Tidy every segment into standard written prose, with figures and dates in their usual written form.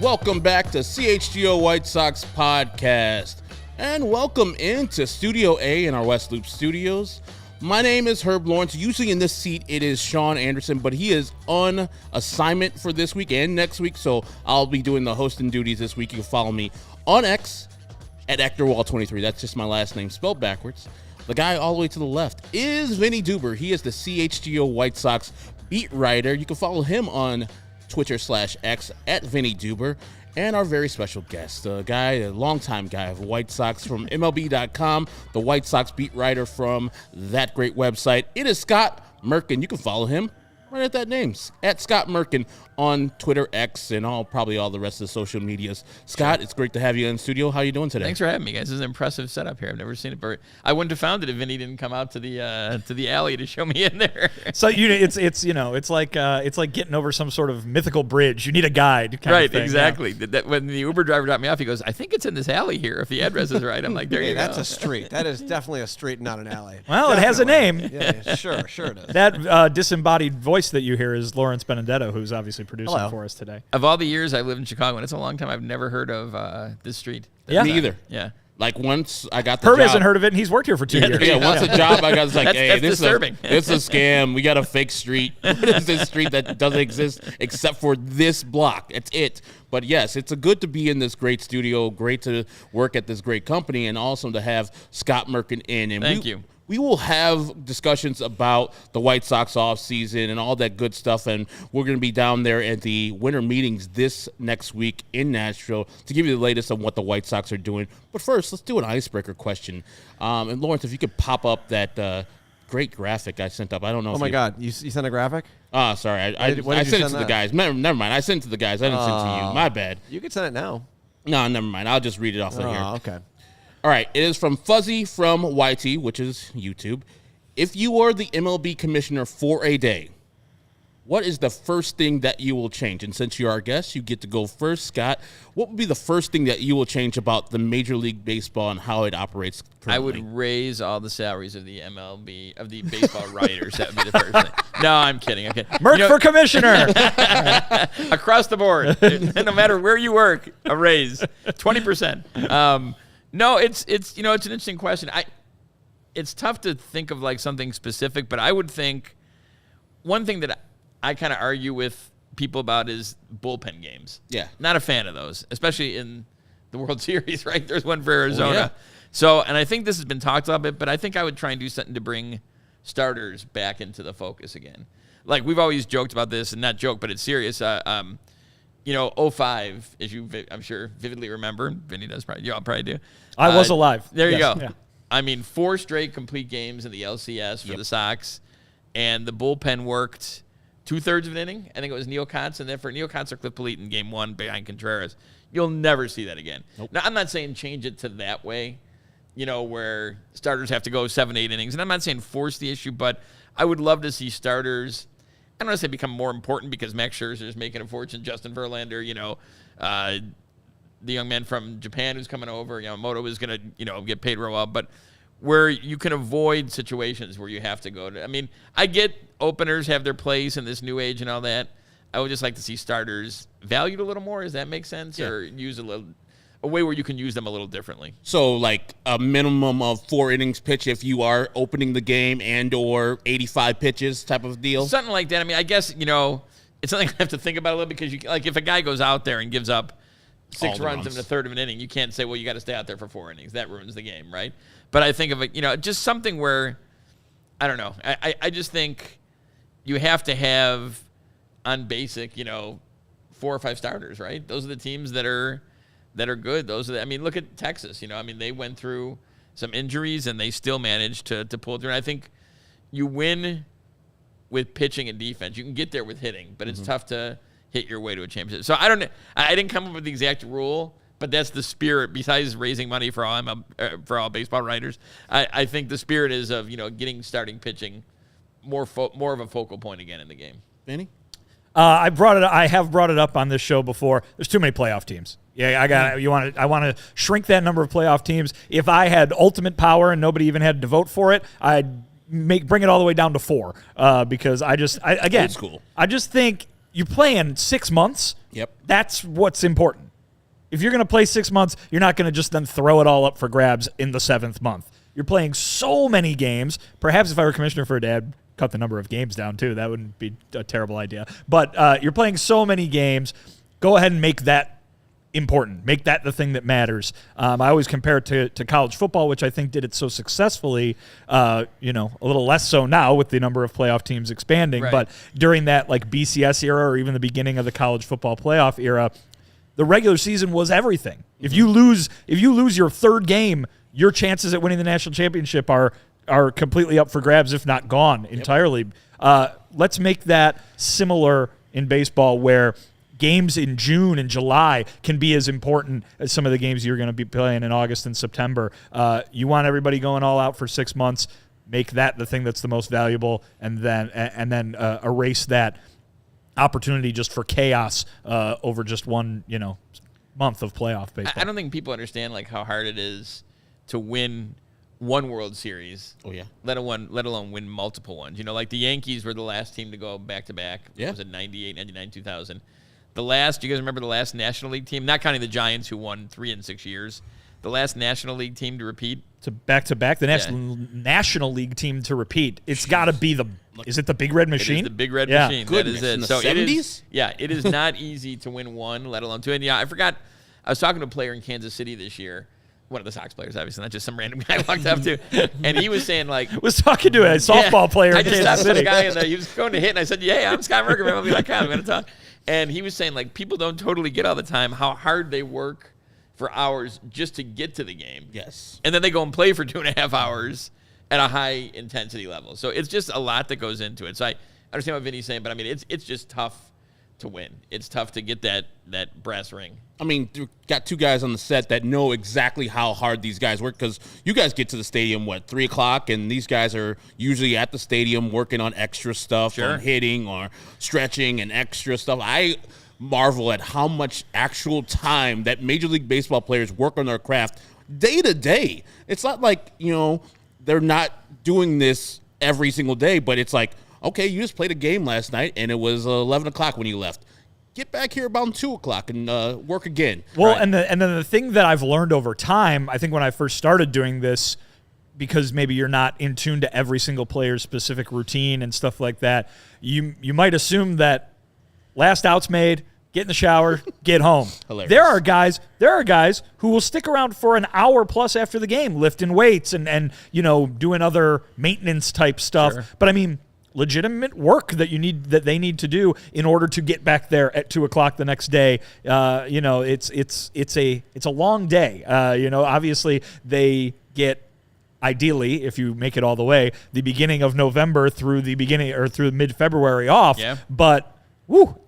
Welcome back to CHGO White Sox Podcast, and welcome into Studio A in our West Loop studios. My name is Herb Lawrence. Usually in this seat it is Sean Anderson, but he is on assignment for this week and next week, so I'll be doing the hosting duties this week. You can follow me on X at EctorWall23. That's just my last name spelled backwards. The guy all the way to the left is Vinnie Duber. He is the CHGO White Sox beat writer. You can follow him on Twitter/X at Vinnie Duber. And our very special guest, a longtime guy of White Sox from MLB.com, the White Sox beat writer from that great website. It is Scott Merkin. You can follow him right at that name, at Scott Merkin on Twitter, X, and probably all the rest of the social medias. Scott, It's great to have you in the studio. How are you doing today? Thanks for having me, guys. This is an impressive setup here. I've never seen it, but I wouldn't have found it if Vinny didn't come out to the alley to show me in there. So it's like getting over some sort of mythical bridge. You need a guide, kind of thing. Exactly. Yeah. When the Uber driver dropped me off, he goes, "I think it's in this alley here. If the address is right." I'm like, "There you go." That's a street. That is definitely a street, not an alley. Well, definitely. It has a name. Yeah, sure it does. That disembodied voice that you hear is Lawrence Benedetto, who's obviously producing for us today. Of all the years I've lived in Chicago, and it's a long time, I've never heard of this street. Yeah. Me either. Yeah. Like once I got the Herb job. hasn't heard of it, and he's worked here for 2 years. Yeah, once the job I got, it's like, That's this disturbing. This is a scam. We got a fake street. What is this street that doesn't exist except for this block? It's it. But yes, it's good to be in this great studio, great to work at this great company, and also to have Scott Merkin in. And Thank you. We will have discussions about the White Sox offseason and all that good stuff, and we're going to be down there at the winter meetings this next week in Nashville to give you the latest on what the White Sox are doing. But first, let's do an icebreaker question. And Lawrence, if you could pop up that great graphic I sent up. I don't know. Oh my God, you sent a graphic? Oh, sorry. I sent it to the guys. Never mind. I sent it to the guys. I didn't send it to you. My bad. You can send it now. No, never mind. I'll just read it off of here. Oh, okay. All right, it is from Fuzzy from YT, which is YouTube. If you were the MLB commissioner for a day, what is the first thing that you will change? And since you're our guest, you get to go first, Scott. What would be the first thing that you will change about the Major League Baseball and how it operates currently? I would raise all the salaries of the MLB, of the baseball writers. That would be the first thing. No, I'm kidding. Okay. Merck for commissioner. Across the board. No matter where you work, a raise. 20%. No, it's an interesting question. It's tough to think of like something specific, but I would think one thing that I kind of argue with people about is bullpen games. Yeah. Not a fan of those, especially in the World Series, right? There's one for Arizona. Oh, yeah. So, and I think this has been talked about a bit, but I think I would try and do something to bring starters back into the focus again. Like we've always joked about this, and not joke, but it's serious. 05, as you, I'm sure, vividly remember. Vinny does probably. You all probably do. I was alive. There you Yes. go. Yeah. I mean, 4 straight complete games in the LCS for the Sox, and the bullpen worked 2/3 of an inning. I think it was Neil Kotz, and then for Neil Kotz or Cliff Polite in game 1 behind Contreras. You'll never see that again. Nope. Now, I'm not saying change it to that way, where starters have to go 7-8 innings. And I'm not saying force the issue, but I would love to see starters, I don't want to say become more important because Max Scherzer's making a fortune, Justin Verlander, the young man from Japan who's coming over, Moto is going to, get paid real well, but where you can avoid situations where you have to go to, I get openers have their place in this new age and all that. I would just like to see starters valued a little more. Does that make sense? Yeah. Or use a way where you can use them a little differently. So like a minimum of 4 innings pitch if you are opening the game and or 85 pitches type of deal? Something like that. I guess, it's something I have to think about a little because if a guy goes out there and gives up 6 runs in the third of an inning, you can't say, well, you got to stay out there for 4 innings. That ruins the game, right? But I think of it, just something where, I don't know. I just think you have to have on basic, 4 or 5 starters, right? Those are the teams that are good. Those are look at Texas, they went through some injuries and they still managed to pull through. And I think you win with pitching and defense. You can get there with hitting, but it's tough to hit your way to a championship. So I didn't come up with the exact rule, but that's the spirit. Besides raising money for all baseball writers, I think the spirit is of getting starting pitching more of a focal point again in the game. Vinny? I have brought it up on this show before. There's too many playoff teams. Yeah, I want to shrink that number of playoff teams. If I had ultimate power and nobody even had to vote for it, I'd bring it all the way down to 4. Because I just think you're playing 6 months. Yep. That's what's important. If you're going to play 6 months, you're not going to just then throw it all up for grabs in the 7th month. You're playing so many games. Perhaps if I were commissioner for a dad, cut the number of games down too. That wouldn't be a terrible idea. But you're playing so many games. Go ahead and make that important. Make that the thing that matters. I always compare it to college football, which I think did it so successfully. A little less so now with the number of playoff teams expanding. Right. But during that BCS era or even the beginning of the college football playoff era, the regular season was everything. If you lose your 3rd game, your chances at winning the national championship are completely up for grabs, if not gone entirely. Let's make that similar in baseball, where games in June and July can be as important as some of the games you're going to be playing in August and September. You want everybody going all out for 6 months. Make that the thing that's the most valuable, and then erase that opportunity just for chaos over just one month of playoff baseball. I don't think people understand how hard it is to win one World Series. Oh yeah. Let alone win multiple ones. The Yankees were the last team to go back to back. Yeah. Was it 98, 99, 2000? Do you guys remember the last National League team? Not counting the Giants, who won 3 in 6 years. The last National League team to repeat. To back-to-back, the National League team to repeat. It's got to be is it the Big Red Machine? It is the Big Red Machine. Goodness. That is it. In the 70s? It is not easy to win one, let alone 2. And I forgot, I was talking to a player in Kansas City this year. One of the Sox players, obviously, not just some random guy I walked up to. And he was saying, was talking to a softball player in Kansas City. I just stopped some guy, he was going to hit, and I said, "Yeah, I'm Scott Merkin, MLB.com. I'm going to talk." And he was saying, people don't totally get all the time how hard they work for hours just to get to the game. Yes. And then they go and play for 2.5 hours at a high intensity level. So it's just a lot that goes into it. So I understand what Vinny's saying, but it's just tough to win. It's tough to get that brass ring. You got 2 guys on the set that know exactly how hard these guys work, because you guys get to the stadium, 3 o'clock, and these guys are usually at the stadium working on extra stuff, Sure. or hitting or stretching and extra stuff. I marvel at how much actual time that Major League Baseball players work on their craft day to day. It's not they're not doing this every single day, but it's okay, you just played a game last night, and it was 11 o'clock when you left. Get back here about 2 o'clock and work again. Well, right. and then the thing that I've learned over time, I think when I first started doing this, because maybe you're not in tune to every single player's specific routine and stuff like that, you might assume that last out's made, get in the shower, get home. Hilarious. There are guys who will stick around for an hour plus after the game, lifting weights and doing other maintenance type stuff. Sure. But legitimate work that they need to do in order to get back there at 2 o'clock the next day. It's a long day. Obviously they get, ideally, if you make it all the way, the beginning of November through mid-February off. Yeah. But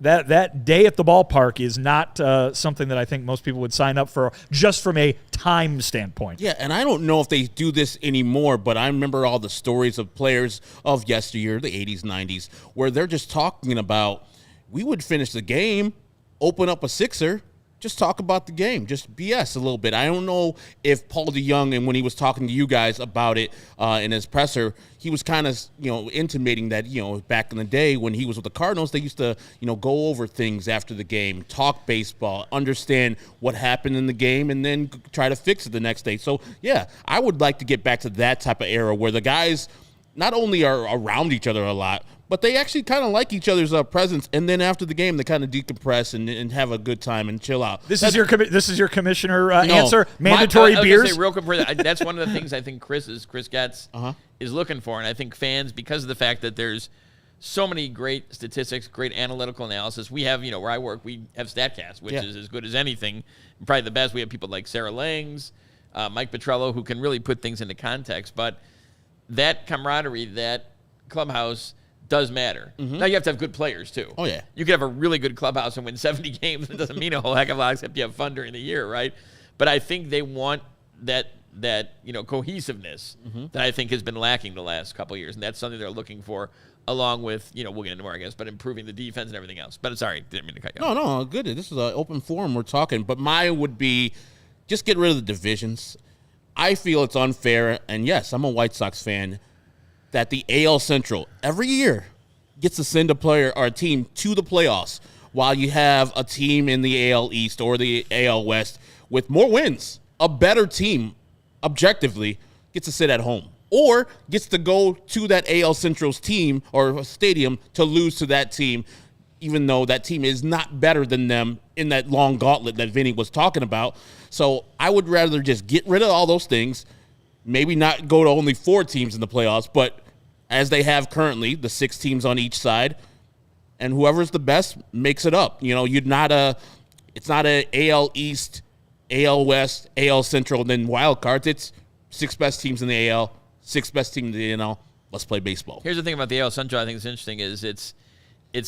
that day at the ballpark is not something that I think most people would sign up for just from a time standpoint. Yeah, and I don't know if they do this anymore, but I remember all the stories of players of yesteryear, the 80s, 90s, where they're just talking about, we would finish the game, open up a sixer, just talk about the game, just BS a little bit. I don't know if Paul DeYoung, and when he was talking to you guys about it in his presser, he was kind of, intimating that, back in the day when he was with the Cardinals, they used to, go over things after the game, talk baseball, understand what happened in the game, and then try to fix it the next day. So, yeah, I would like to get back to that type of era where the guys not only are around each other a lot, but they actually kind of like each other's presence, and then after the game, they kind of decompress and have a good time and chill out. This is your commissioner answer. Mandatory beers. Say real quick, that's one of the things I think Chris Getz is looking for, and I think fans, because of the fact that there's so many great statistics, great analytical analysis. We have, where I work, we have StatCast, which is as good as anything, probably the best. We have people like Sarah Langs, Mike Petrello, who can really put things into context. But that camaraderie, that clubhouse, does matter. Now you have to have good players too. Oh, yeah. You could have a really good clubhouse and win 70 games. It doesn't mean a whole heck of a lot except you have fun during the year, right? But I think they want that cohesiveness that I think has been lacking the last couple of years, and that's something they're looking for, along with we'll get into more, I guess, but improving the defense and everything else. But sorry, didn't mean to cut you off. No, good. This is an open forum. We're talking, but mine would be just get rid of the divisions. I feel it's unfair, and yes, I'm a White Sox fan, that the AL Central every year gets to send a player or a team to the playoffs, while you have a team in the AL East or the AL West with more wins, a better team, objectively, gets to sit at home or gets to go to that AL Central's team or stadium to lose to that team, even though that team is not better than them in that long gauntlet that Vinny was talking about. So I would rather just get rid of all those things, maybe not go to only 4 teams in the playoffs, but as they have currently, the 6 teams on each side, and whoever's the best makes it up. It's not a AL East, AL West, AL Central, and then wild cards. It's 6 best teams in the AL, 6 best teams in the NL. Let's play baseball. Here's the thing about the AL Central I think is interesting is it's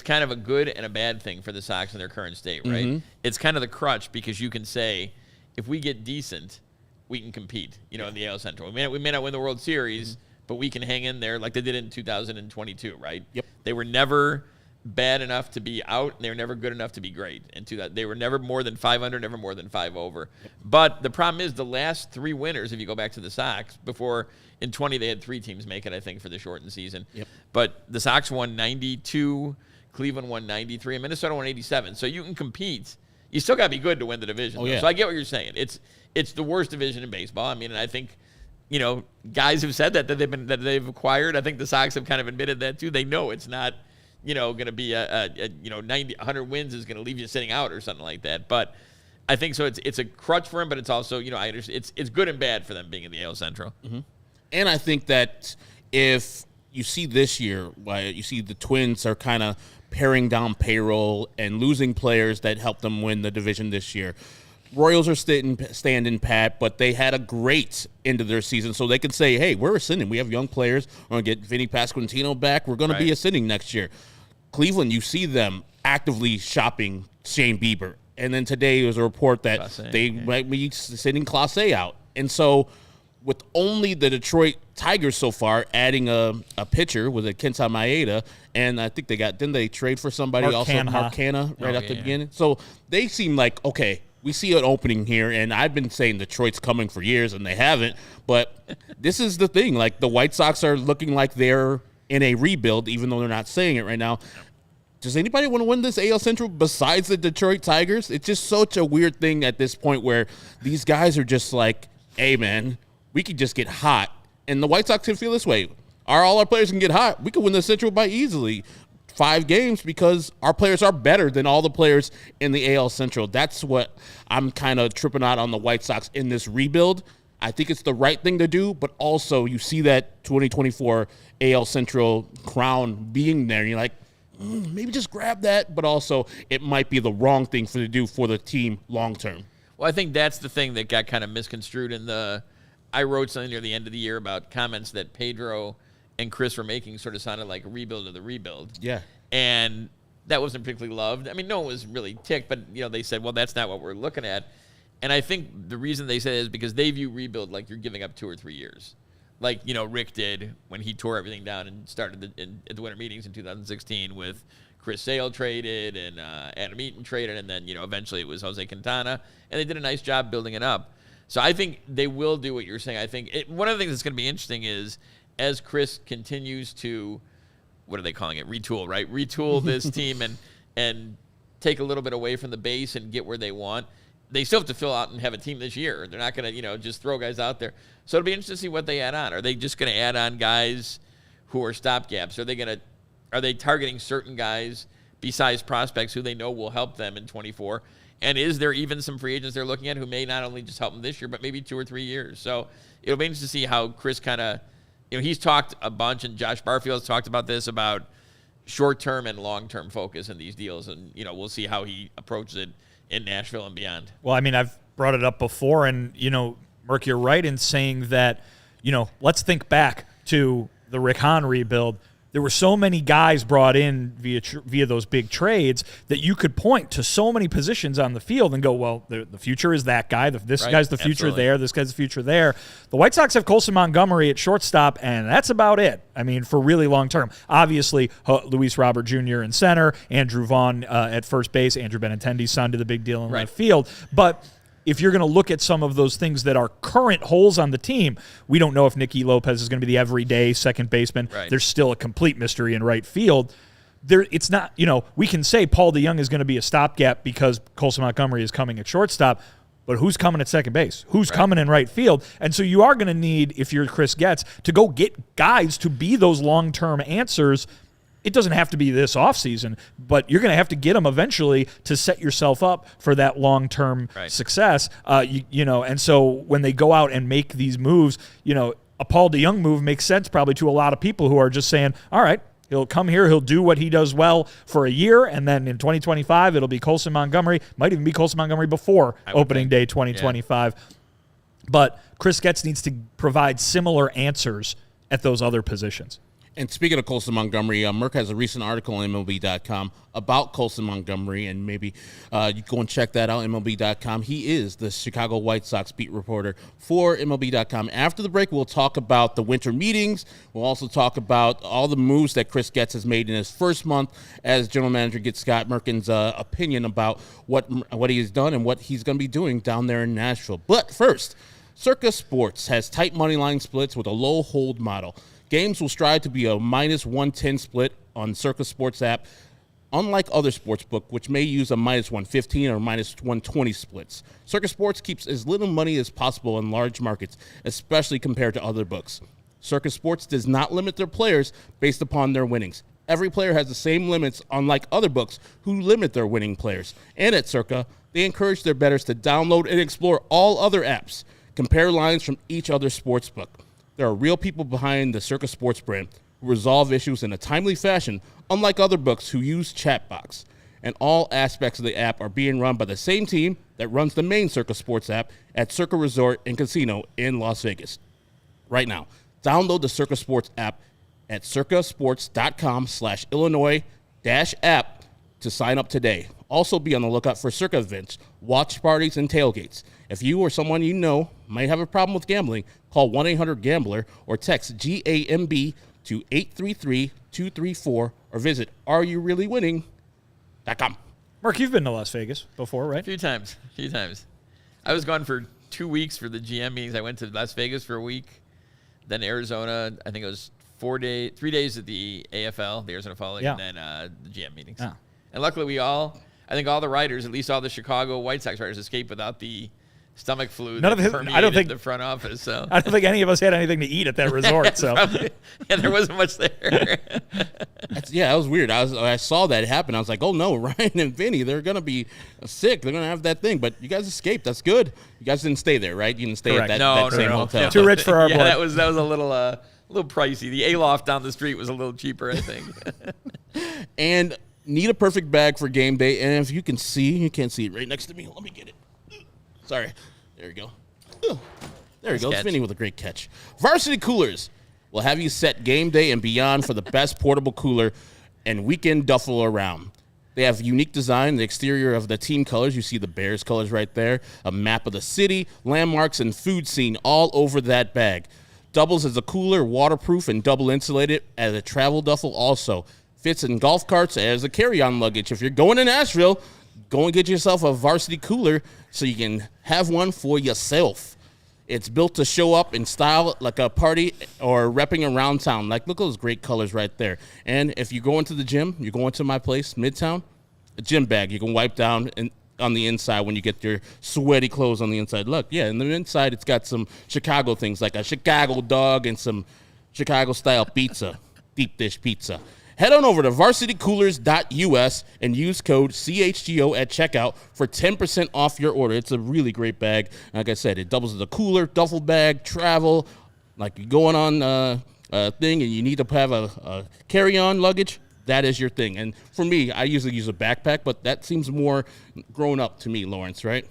kind of a good and a bad thing for the Sox in their current state, right? It's kind of the crutch because you can say, if we get decent, we can compete, in the AL Central. We may not win the World Series, but we can hang in there like they did in 2022, right? Yep. They were never bad enough to be out, and they were never good enough to be great. And they were never more than 500, never more than 5 over. Yep. But the problem is the last 3 winners, if you go back to the Sox, before in 20 they had 3 teams make it, I think, for the shortened season. Yep. But the Sox won 92, Cleveland won 93, and Minnesota won 87. So you can compete. You still got to be good to win the division. Oh, yeah. So I get what you're saying. It's the worst division in baseball. I mean, and I think guys have said that they've acquired. I think the Sox have kind of admitted that too. They know it's not going to be a 100 wins is going to leave you sitting out or something like that. But I think so. It's a crutch for him, but it's also I understand it's good and bad for them being in the AL Central. And I think that if you see this year, you see the Twins are kind of paring down payroll and losing players that helped them win the division this year. Royals are standing pat, but they had a great end of their season, so they could say, hey, we're ascending. We have young players. We're going to get Vinny Pasquantino back. We're going to be ascending next year. Cleveland, you see them actively shopping Shane Bieber. And then today there was a report that they might be sending Clase out. And so with only the Detroit Tigers so far adding a pitcher with a Kenta Maeda, and I think didn't they trade for somebody Marcana right at the beginning? So they seem like, okay, we see an opening here, and I've been saying Detroit's coming for years, and they haven't. But this is the thing. Like, the White Sox are looking like they're in a rebuild, even though they're not saying it right now. Does anybody want to win this AL Central besides the Detroit Tigers? It's just such a weird thing at this point where these guys are just like, hey, man, we could just get hot. And the White Sox can feel this way. All our players can get hot. We could win the Central by easily 5 games because our players are better than all the players in the AL Central. That's what I'm kind of tripping out on the White Sox in this rebuild. I think it's the right thing to do, but also you see that 2024 AL Central crown being there, and you're like, maybe just grab that, but also it might be the wrong thing to do for the team long term. Well, I think that's the thing that got kind of misconstrued I wrote something near the end of the year about comments that Pedro and Chris were making sort of sounded like a rebuild of the rebuild. Yeah. And that wasn't particularly loved. I mean, no one was really ticked, but, they said, well, that's not what we're looking at. And I think the reason they said it is because they view rebuild like you're giving up 2 or 3 years. Like, Rick did when he tore everything down and started at the winter meetings in 2016 with Chris Sale traded and Adam Eaton traded, and then, eventually it was Jose Quintana. And they did a nice job building it up. So I think they will do what you're saying. I think one of the things that's going to be interesting is as Chris continues to, what are they calling it? Retool, right? Retool this team and take a little bit away from the base and get where they want. They still have to fill out and have a team this year. They're not going to, just throw guys out there. So it'll be interesting to see what they add on. Are they just going to add on guys who are stopgaps? Are they targeting certain guys besides prospects who they know will help them in 24? And is there even some free agents they're looking at who may not only just help them this year, but maybe 2 or 3 years? So it'll be interesting to see how Chris kind of, he's talked a bunch, and Josh Barfield's talked about this, about short-term and long-term focus in these deals. And, we'll see how he approaches it in Nashville and beyond. Well, I mean, I've brought it up before, and, Merk, you're right in saying that, let's think back to the Rick Hahn rebuild. there were so many guys brought in via those big trades that you could point to so many positions on the field and go, well, the future is that guy. This guy's the future there. This guy's the future there. The White Sox have Colson Montgomery at shortstop, and that's about it. I mean, for really long term. Obviously, Luis Robert Jr. in center, Andrew Vaughn at first base, Andrew Benintendi's son to the big deal in left field. But if you're going to look at some of those things that are current holes on the team, we don't know if Nicky Lopez is going to be the everyday second baseman. Right. There's still a complete mystery in right field. It's not, we can say Paul DeJong is going to be a stopgap because Colson Montgomery is coming at shortstop, but who's coming at second base? Who's coming in right field? And so you are going to need, if you're Chris Getz, to go get guys to be those long-term answers. It doesn't have to be this offseason, but you're going to have to get them eventually to set yourself up for that long-term success. And so when they go out and make these moves, a Paul DeJong move makes sense probably to a lot of people who are just saying, all right, he'll come here, he'll do what he does well for a year, and then in 2025 it'll be Colson Montgomery. Might even be Colson Montgomery before opening day 2025. Yeah. But Chris Getz needs to provide similar answers at those other positions. And speaking of Colson Montgomery, Merck has a recent article on MLB.com about Colson Montgomery, and maybe you go and check that out, MLB.com. He is the Chicago White Sox beat reporter for MLB.com. After the break, we'll talk about the winter meetings. We'll also talk about all the moves that Chris Getz has made in his first month as general manager, get Scott Merkin's opinion about what he has done and what he's going to be doing down there in Nashville. But first, Circa Sports has tight money line splits with a low hold model. Games will strive to be a minus 110 split on Circa Sports app, unlike other sportsbook, which may use a minus 115 or minus 120 splits. Circa Sports keeps as little money as possible in large markets, especially compared to other books. Circa Sports does not limit their players based upon their winnings. Every player has the same limits, unlike other books who limit their winning players. And at Circa, they encourage their bettors to download and explore all other apps, compare lines from each other sportsbook. There are real people behind the Circa Sports brand who resolve issues in a timely fashion, unlike other books who use chatbots. And all aspects of the app are being run by the same team that runs the main Circa Sports app at Circa Resort and Casino in Las Vegas. Right now, download the Circa Sports app at circasports.com/Illinois-app to sign up today. Also be on the lookout for Circa events, watch parties, and tailgates. If you or someone you know might have a problem with gambling, call 1-800-GAMBLER or text GAMB to 833-234 or visit areyoureallywinning.com. Mark, you've been to Las Vegas before, right? A few times. I was gone for 2 weeks for the GM meetings. I went to Las Vegas for a week, then Arizona. I think it was 3 days at the AFL, the Arizona Fall League, and then the GM meetings. Yeah. And luckily I think all the writers, at least all the Chicago White Sox writers, escaped without the stomach flu permeated the front office. So I don't think any of us had anything to eat at that resort. So there wasn't much there. That was weird. I saw that happen. I was like, oh no, Ryan and Vinny, they're gonna be sick. They're gonna have that thing. But you guys escaped. That's good. You guys didn't stay there, right? You didn't stay at that same hotel. Too rich for our blood. That was a little pricey. The Aloft down the street was a little cheaper, I think. And need a perfect bag for game day. And if you can't see it right next to me. Let me get it. Sorry. There you go. There you go. It's Vinny with a great catch. Varsity Coolers will have you set game day and beyond for the best portable cooler and weekend duffel around. They have unique design, the exterior of the team colors. You see the Bears colors right there, a map of the city, landmarks, and food scene all over that bag. Doubles as a cooler, waterproof, and double insulated as a travel duffel also. Fits in golf carts as a carry-on luggage. If you're going to Nashville, go and get yourself a Varsity Cooler so you can have one for yourself. It's built to show up in style like a party or repping around town. Like, look at those great colors right there. And if you go into the gym, you're going to my place, Midtown, a gym bag you can wipe down on the inside when you get your sweaty clothes on the inside. Look, yeah, in the inside it's got some Chicago things like a Chicago dog and some Chicago-style pizza, deep dish pizza. Head on over to varsitycoolers.us and use code CHGO at checkout for 10% off your order. It's a really great bag. Like I said, it doubles as a cooler, duffel bag, travel. Like you're going on a thing and you need to have a carry-on luggage, that is your thing. And for me, I usually use a backpack, but that seems more grown up to me, Lawrence, right?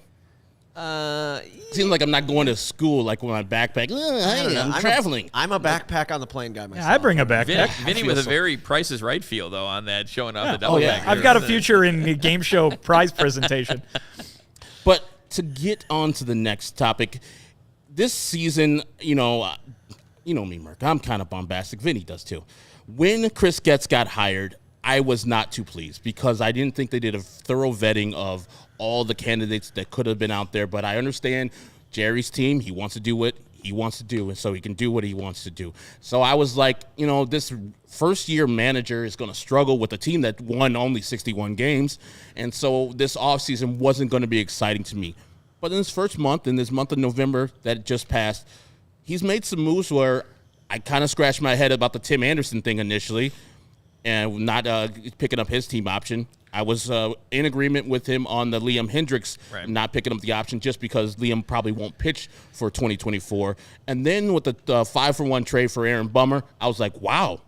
Seems like I'm not going to school like with my backpack. I'm traveling. I'm a backpack on the plane guy myself. Yeah, I bring a backpack. Vinny with a very Price is Right feel, though, on that, showing off the double back. I've got a future in the game show prize presentation. But to get on to the next topic, this season, you know me, Merk. I'm kind of bombastic. Vinny does too. When Chris Getz got hired, I was not too pleased because I didn't think they did a thorough vetting of all the candidates that could have been out there. But I understand Jerry's team. He wants to do what he wants to do, and so he can do what he wants to do. So I was like, this first-year manager is going to struggle with a team that won only 61 games, and so this offseason wasn't going to be exciting to me. But in this first month, in this month of November that just passed, he's made some moves where I kind of scratched my head about the Tim Anderson thing initially and not picking up his team option. I was in agreement with him on the Liam Hendricks not picking up the option just because Liam probably won't pitch for 2024. And then with the 5-for-1 trade for Aaron Bummer, I was like, wow,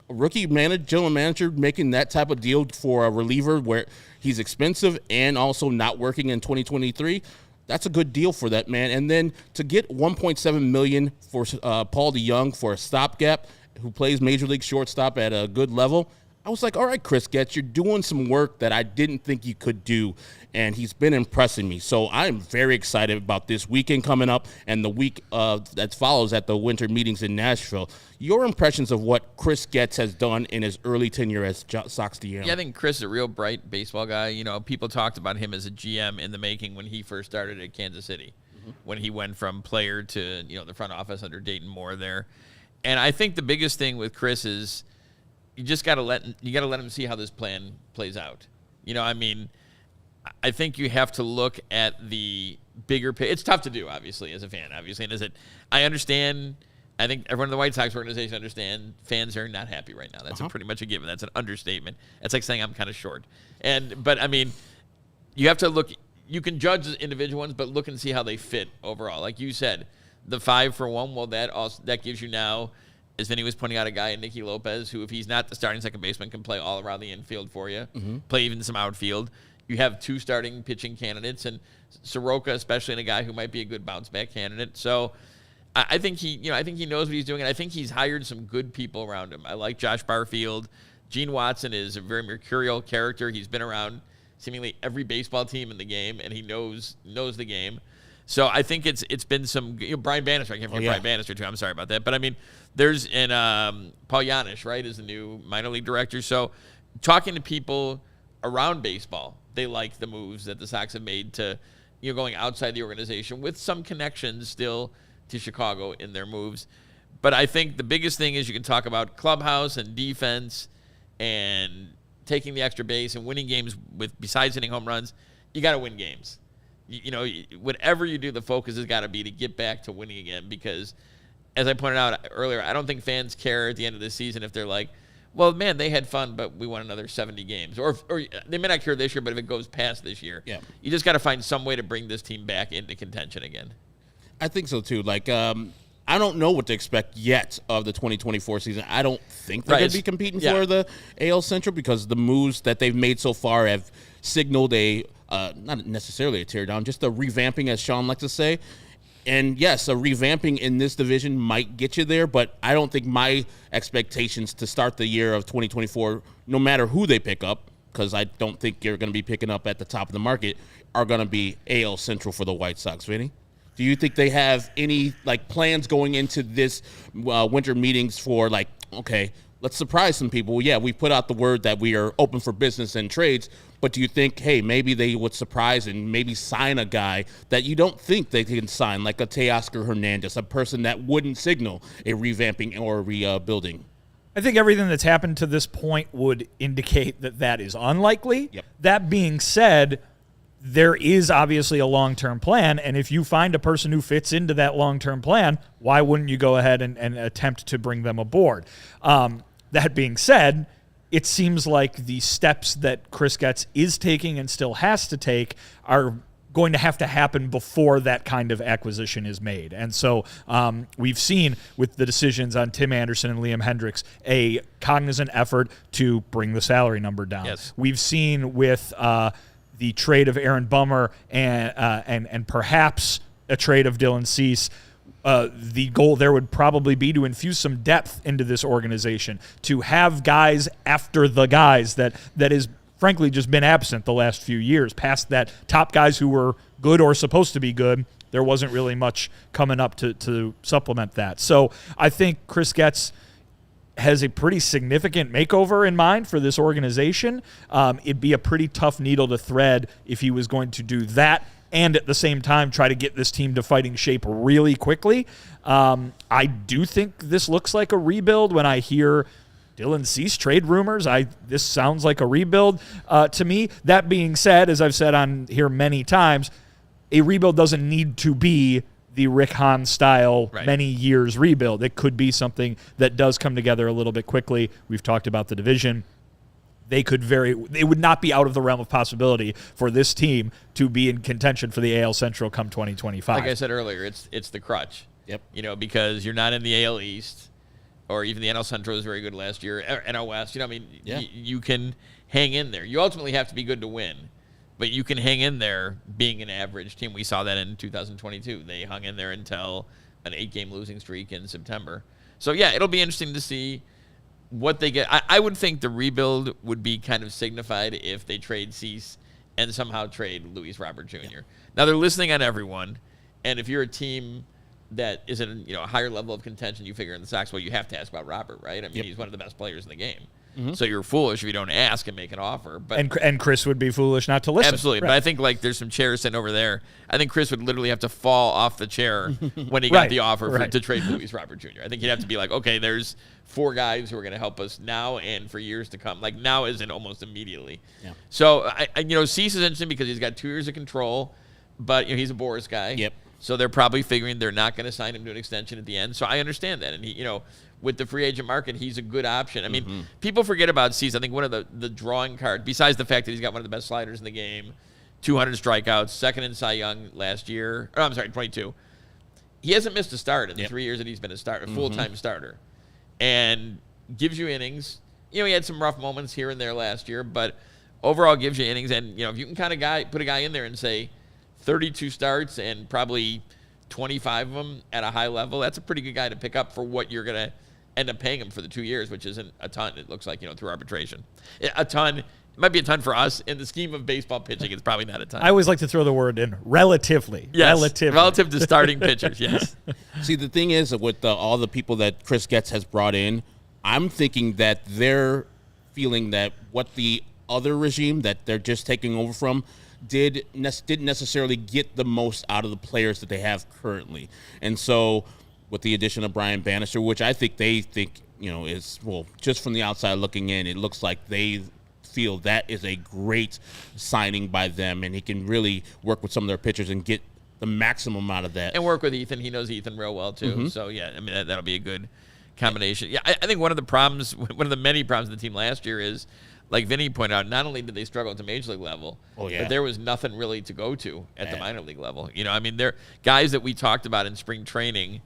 a rookie general manager making that type of deal for a reliever where he's expensive and also not working in 2023. That's a good deal for that man. And then to get $1.7 million for Paul DeYoung for a stopgap, who plays Major League shortstop at a good level, I was like, all right, Chris Getz, you're doing some work that I didn't think you could do, and he's been impressing me. So I'm very excited about this weekend coming up and the week that follows at the winter meetings in Nashville. Your impressions of what Chris Getz has done in his early tenure as Sox GM? Yeah, I think Chris is a real bright baseball guy. People talked about him as a GM in the making when he first started at Kansas City, when he went from player to the front office under Dayton Moore there. And I think the biggest thing with Chris is you just got to let him see how this plan plays out. I think you have to look at the bigger picture. It's tough to do, obviously, as a fan, and I understand. I think everyone in the White Sox organization understand fans are not happy right now. That's pretty much a given. That's an understatement. It's like saying I'm kind of short. But you have to look. You can judge the individual ones, but look and see how they fit overall. Like you said, the 5-for-1. Well, that gives you now, as Vinny was pointing out, a guy in Nicky Lopez who, if he's not the starting second baseman, can play all around the infield for you, play even some outfield. You have 2 starting pitching candidates, and Soroka, especially, and a guy who might be a good bounce back candidate. So I think he knows what he's doing, and I think he's hired some good people around him. I like Josh Barfield. Gene Watson is a very mercurial character. He's been around seemingly every baseball team in the game, and he knows the game. So I think it's been some Brian Bannister. I can't forget Brian Bannister too. I'm sorry about that, but there's Paul Janisch, right, is the new minor league director. So talking to people around baseball, they like the moves that the Sox have made to going outside the organization with some connections still to Chicago in their moves. But I think the biggest thing is you can talk about clubhouse and defense and taking the extra base and winning games besides hitting home runs. You got to win games. Whatever you do, the focus has got to be to get back to winning again, because as I pointed out earlier, I don't think fans care at the end of the season if they're like, well, man, they had fun, but we won another 70 games. Or they may not care this year, but if it goes past this year, you just got to find some way to bring this team back into contention again. I think so, too. I don't know what to expect yet of the 2024 season. I don't think they're going to be competing for the AL Central because the moves that they've made so far have signaled not necessarily a teardown, just a revamping, as Sean likes to say. And yes, a revamping in this division might get you there, but I don't think my expectations to start the year of 2024, no matter who they pick up, because I don't think you're going to be picking up at the top of the market, are going to be AL Central for the White Sox. Vinny? Do you think they have any plans going into this winter meetings for okay, let's surprise some people? Yeah, we put out the word that we are open for business and trades, but do you think, hey, maybe they would surprise and maybe sign a guy that you don't think they can sign, like a Teoscar Hernandez, a person that wouldn't signal a revamping or a rebuilding? I think everything that's happened to this point would indicate that is unlikely. Yep. That being said, there is obviously a long-term plan, and if you find a person who fits into that long-term plan, why wouldn't you go ahead and attempt to bring them aboard? That being said, it seems like the steps that Chris Getz is taking and still has to take are going to have to happen before that kind of acquisition is made. And so we've seen with the decisions on Tim Anderson and Liam Hendricks a cognizant effort to bring the salary number down. Yes. We've seen with the trade of Aaron Bummer and perhaps a trade of Dylan Cease, the goal there would probably be to infuse some depth into this organization, to have guys after the guys that is frankly just been absent the last few years. Past that, top guys who were good or supposed to be good, there wasn't really much coming up to supplement that. So I think Chris Getz has a pretty significant makeover in mind for this organization. It'd be a pretty tough needle to thread if he was going to do that and at the same time try to get this team to fighting shape really quickly. I do think this looks like a rebuild. When I hear Dylan Cease trade rumors, this sounds like a rebuild to me. That being said, as I've said on here many times, a rebuild doesn't need to be the Rick Hahn style many years rebuild. It could be something that does come together a little bit quickly. We've talked about the division. It would not be out of the realm of possibility for this team to be in contention for the AL Central come 2025. Like I said earlier, it's the crutch. Yep. Because you're not in the AL East, or even the NL Central was very good last year. NL West, you can hang in there. You ultimately have to be good to win. But you can hang in there being an average team. We saw that in 2022. They hung in there until an 8-game losing streak in September. So, yeah, it'll be interesting to see what they get. I would think the rebuild would be kind of signified if they trade Cease and somehow trade Luis Robert Jr. Yeah. Now, they're listening on everyone. And if you're a team that is at a higher level of contention, you figure in the Sox, well, you have to ask about Robert, right? I mean, he's one of the best players in the game. Mm-hmm. So you're foolish if you don't ask and make an offer. But and Chris would be foolish not to listen. Absolutely. Right. But I think there's some chairs sitting over there. I think Chris would literally have to fall off the chair when he got the offer to trade Luis Robert Jr. I think he'd have to be like, okay, there's 4 guys who are going to help us now and for years to come. Like now isn't almost immediately. Yeah. So Cease is interesting because he's got 2 years of control, but he's a Boris guy. Yep. So they're probably figuring they're not going to sign him to an extension at the end. So I understand that, and he with the free agent market, he's a good option. I mean, people forget about Cease. I think one of the drawing cards, besides the fact that he's got one of the best sliders in the game, 200 strikeouts, second in Cy Young last year. 22. He hasn't missed a start in the 3 years that he's been a full-time starter, and gives you innings. He had some rough moments here and there last year, but overall gives you innings. And if you can kind of put a guy in there and say 32 starts and probably 25 of them at a high level, that's a pretty good guy to pick up for what you're going to end up paying him for the 2 years, which isn't a ton. It looks like, through arbitration. A ton. It might be a ton for us. In the scheme of baseball pitching, it's probably not a ton. I always like to throw the word in relatively. Yes, relative to starting pitchers, yes. See, the thing is, with all the people that Chris Getz has brought in, I'm thinking that they're feeling that what the other regime that they're just taking over from didn't necessarily get the most out of the players that they have currently. And so with the addition of Brian Bannister, which I think they think, is, well, just from the outside looking in, it looks like they feel that is a great signing by them, and he can really work with some of their pitchers and get the maximum out of that. And work with Ethan. He knows Ethan real well, too. Mm-hmm. So, yeah, I mean, that'll be a good combination. Yeah, I think one of the many problems of the team last year is, like Vinnie pointed out, not only did they struggle at the major league level, but there was nothing really to go to at the minor league level. They're guys that we talked about in spring training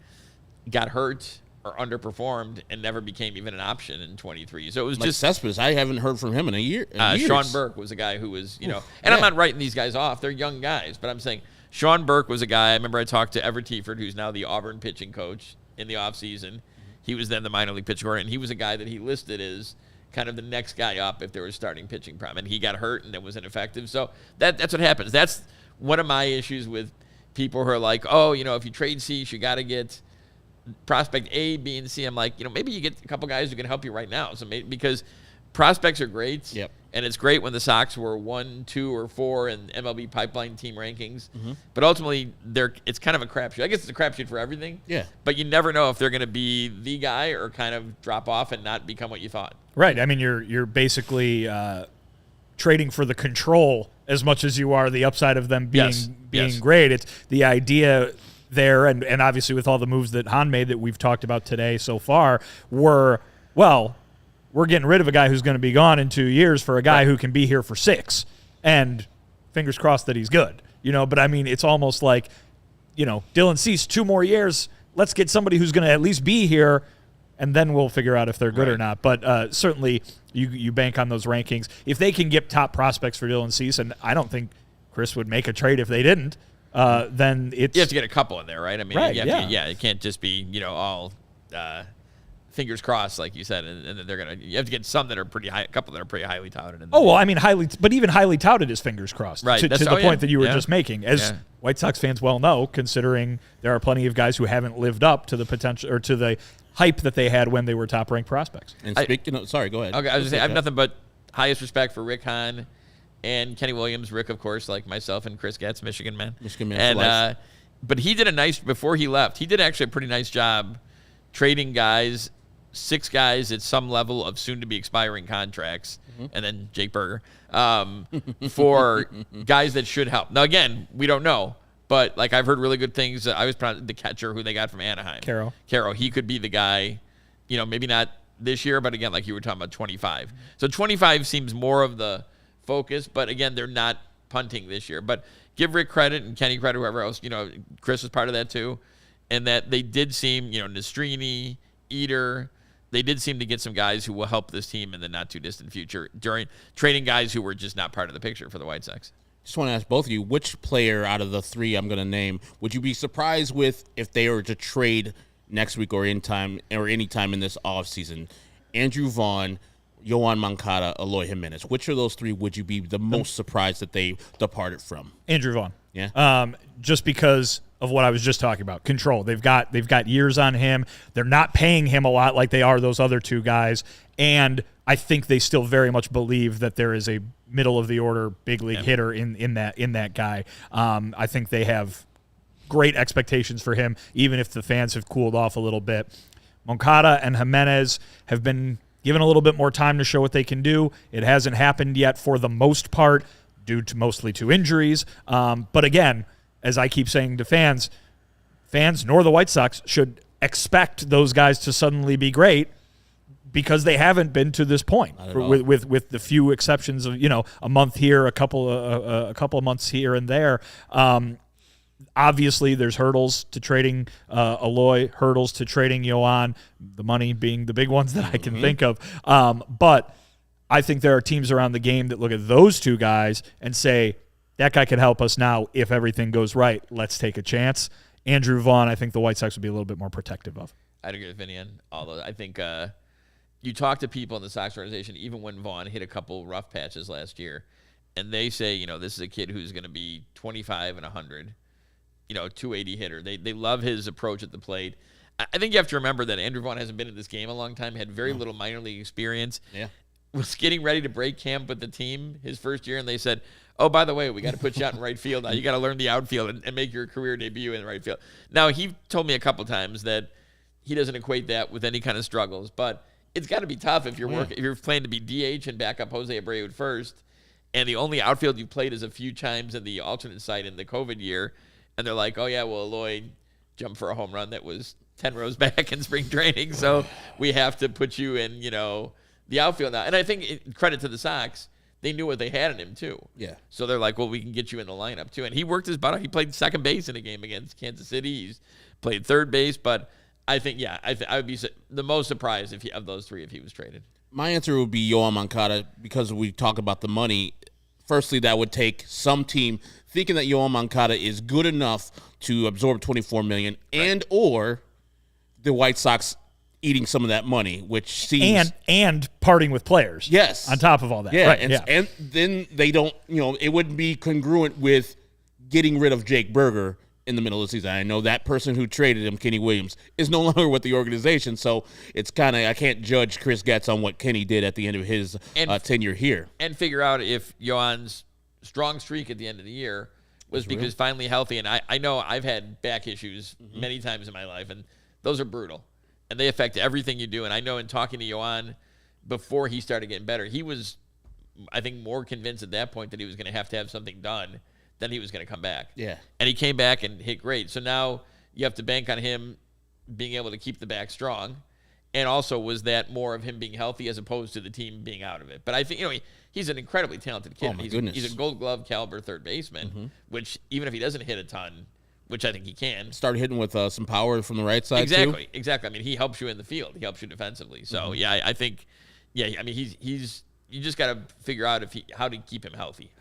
got hurt or underperformed and never became even an option in 23. So it was just Cespedes. I haven't heard from him in a year. Sean Burke was a guy who was, and I'm not writing these guys off. They're young guys, but I'm saying Sean Burke was a guy. I remember I talked to Everett Tiefert, who's now the Auburn pitching coach in the offseason. He was then the minor league pitching coordinator, and he was a guy that he listed as kind of the next guy up if there was starting pitching problem. And he got hurt and it was ineffective. So that's what happens. That's one of my issues with people who are like, if you trade Cease, you got to get prospect A, B, and C. I'm like, maybe you get a couple guys who can help you right now. So because prospects are great. Yep. And it's great when the Sox were 1, 2, or 4 in MLB pipeline team rankings. Mm-hmm. But ultimately, it's kind of a crapshoot. I guess it's a crapshoot for everything. Yeah. But you never know if they're going to be the guy or kind of drop off and not become what you thought. Right. I mean, you're basically trading for the control as much as you are the upside of them being great. It's the idea there, and obviously with all the moves that Hahn made that we've talked about today so far, we're getting rid of a guy who's going to be gone in 2 years for a guy who can be here for 6, and fingers crossed that he's good. But I mean, it's almost like, Dylan Cease, 2 more years, let's get somebody who's going to at least be here and then we'll figure out if they're good or not. But certainly you bank on those rankings. If they can get top prospects for Dylan Cease, and I don't think Chris would make a trade if they didn't, then it's... You have to get a couple in there, right? I mean, right, it can't just be, all fingers crossed, like you said, and they're going to... You have to get some that are pretty high, a couple that are pretty highly touted. But even highly touted is fingers crossed. Right. To the point that you were just making. As White Sox fans well know, considering there are plenty of guys who haven't lived up to the potential or to the hype that they had when they were top-ranked prospects. And speaking of... Sorry, go ahead. Okay, I was going to say, I have nothing but highest respect for Rick Hahn and Kenny Williams. Rick, of course, like myself and Chris Getz, Michigan man. And but he did before he left, he did actually a pretty nice job trading guys, 6 guys at some level of soon-to-be expiring contracts, and then Jake Berger, for guys that should help. Now, again, we don't know, but like I've heard really good things. I was proud of the catcher who they got from Anaheim. Caro, he could be the guy, maybe not this year, but again, like you were talking about 25. So 25 seems more of the focus, but again, they're not punting this year. But give Rick credit and Kenny credit, whoever else, Chris was part of that too, and that they did seem, Nastrini, Eater, they did seem to get some guys who will help this team in the not-too-distant future during trading guys who were just not part of the picture for the White Sox. Just want to ask both of you, which player out of the 3 I'm going to name would you be surprised with if they were to trade next week or any time in this offseason? Andrew Vaughn, Yoan Moncada, Eloy Jimenez. Which of those 3 would you be the most surprised that they departed from? Andrew Vaughn. Yeah. Just because of what I was just talking about. Control. They've got years on him. They're not paying him a lot like they are those other 2 guys. And I think they still very much believe that there is a middle of the order big league hitter in that guy. I think they have great expectations for him, even if the fans have cooled off a little bit. Moncada and Jimenez have been given a little bit more time to show what they can do. It hasn't happened yet for the most part, mostly to injuries. But again, as I keep saying to fans nor the White Sox should expect those guys to suddenly be great because they haven't been to this point with the few exceptions of, a month here, a couple of months here and there. Obviously, there's hurdles to trading Eloy, hurdles to trading Yoan, the money being the big ones that I can think of. But I think there are teams around the game that look at those 2 guys and say, that guy could help us now if everything goes right. Let's take a chance. Andrew Vaughn, I think the White Sox would be a little bit more protective of. I'd agree with Vinnie on all those. I think you talk to people in the Sox organization, even when Vaughn hit a couple rough patches last year, and they say, this is a kid who's going to be 25 and 100, 280 hitter. They love his approach at the plate. I think you have to remember that Andrew Vaughn hasn't been in this game a long time, had very little minor league experience. Yeah. Was getting ready to break camp with the team his first year, and they said, oh, by the way, we got to put you out in right field now. You got to learn the outfield and make your career debut in right field. Now, he told me a couple times that he doesn't equate that with any kind of struggles, but it's got to be tough if you're playing to be DH and back up Jose Abreu at first, and the only outfield you've played is a few times in the alternate site in the COVID year, and they're like, oh, yeah, well, Eloy jumped for a home run that was 10 rows back in spring training, so we have to put you in, the outfield now. And I think credit to the Sox, they knew what they had in him too. Yeah. So they're like, well, we can get you in the lineup too. And he worked his butt off. He played second base in a game against Kansas City. He's played third base. But I think, I would be the most surprised of those 3 if he was traded. My answer would be Yoan Moncada because we talk about the money. Firstly, that would take some team thinking that Yoan Moncada is good enough to absorb $24 million and or the White Sox eating some of that money, which seems... And parting with players. Yes. On top of all that. Yeah, right, and then they don't, it wouldn't be congruent with getting rid of Jake Berger in the middle of the season. I know that person who traded him, Kenny Williams, is no longer with the organization, so it's kind of, I can't judge Chris Getz on what Kenny did at the end of his tenure here. And figure out if Yoan's strong streak at the end of the year was because he's finally healthy. And I know I've had back issues many times in my life, and those are brutal. And they affect everything you do. And I know in talking to Yoan before he started getting better, he was, I think, more convinced at that point that he was going to have something done than he was going to come back. Yeah. And he came back and hit great. So now you have to bank on him being able to keep the back strong. And also, was that more of him being healthy as opposed to the team being out of it? But I think, he's an incredibly talented kid. Oh, my goodness. He's a gold glove caliber third baseman, which even if he doesn't hit a ton, which I think he can. Start hitting with some power from the right side, Exactly. too. I mean, he helps you in the field. He helps you defensively. So, I think, I mean, he's you just got to figure out how to keep him healthy,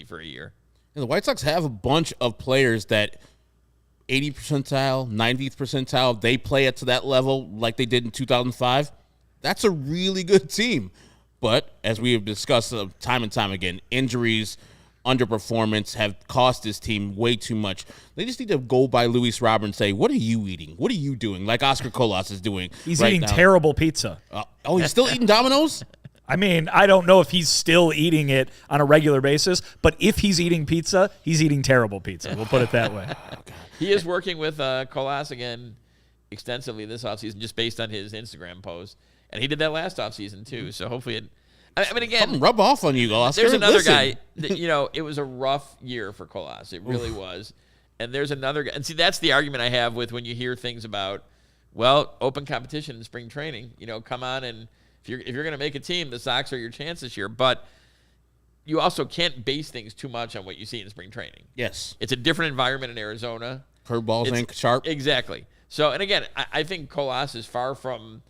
for a year. And the White Sox have a bunch of players that 80th percentile, 90th percentile, they play it to that level like they did in 2005. That's a really good team. But as we have discussed time and time again, injuries, underperformance have cost this team way too much. They just need to go by Luis Robert and say, what are you eating? What are you doing? Like Oscar Colas is doing. He's eating terrible pizza. He's still eating Domino's? I mean, I don't know if he's still eating it on a regular basis, but if he's eating pizza, he's eating terrible pizza. We'll put it that way. He is working with Colas again extensively this offseason just based on his Instagram post. And he did that last offseason, too. So hopefully I mean, again. Something rub off on you, Oscar. There's another guy that, it was a rough year for Colas. It really was. And there's another guy. And see, that's the argument I have with when you hear things about, open competition in spring training. Come on, and if you're going to make a team, the Sox are your chance this year. But you also can't base things too much on what you see in spring training. Yes. It's a different environment in Arizona. Curveballs ain't sharp. Exactly. So, and again, I think Colas is far from,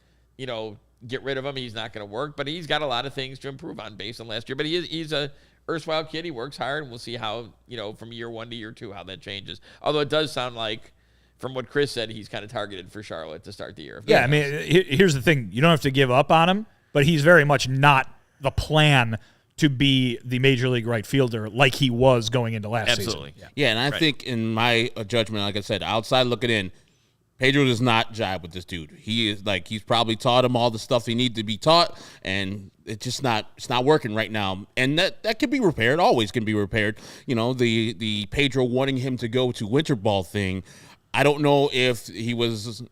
get rid of him. He's not going to work, but he's got a lot of things to improve on based on last year. But he's a erstwhile kid. He works hard, and we'll see how, from year 1 to year 2, how that changes. Although it does sound like, from what Chris said, he's kind of targeted for Charlotte to start the year. Yeah, I mean, here's the thing. You don't have to give up on him, but he's very much not the plan to be the major league right fielder like he was going into last season. Absolutely. Yeah, and I think in my judgment, like I said, outside looking in, Pedro does not jive with this dude. He is he's probably taught him all the stuff he needs to be taught, and it's not working right now. And that can be repaired, always can be repaired. The Pedro wanting him to go to winter ball thing, I don't know if he was,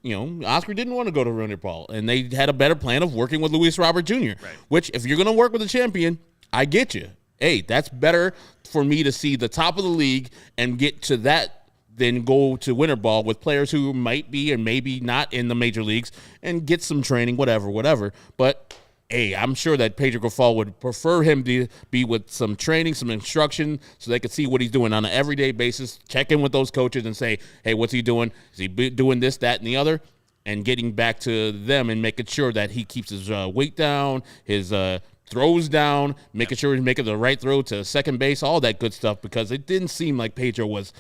Oscar didn't want to go to winter ball, and they had a better plan of working with Luis Robert Jr., right. Which if you're going to work with a champion, I get you. Hey, that's better for me to see the top of the league and get to that than go to winter ball with players who might be and maybe not in the major leagues and get some training, whatever. But, hey, I'm sure that Pedro Grifol would prefer him to be with some training, some instruction, so they could see what he's doing on an everyday basis, check in with those coaches and say, hey, what's he doing? Is he doing this, that, and the other? And getting back to them and making sure that he keeps his weight down, his throws down, making sure he's making the right throw to second base, all that good stuff, because it didn't seem like Pedro was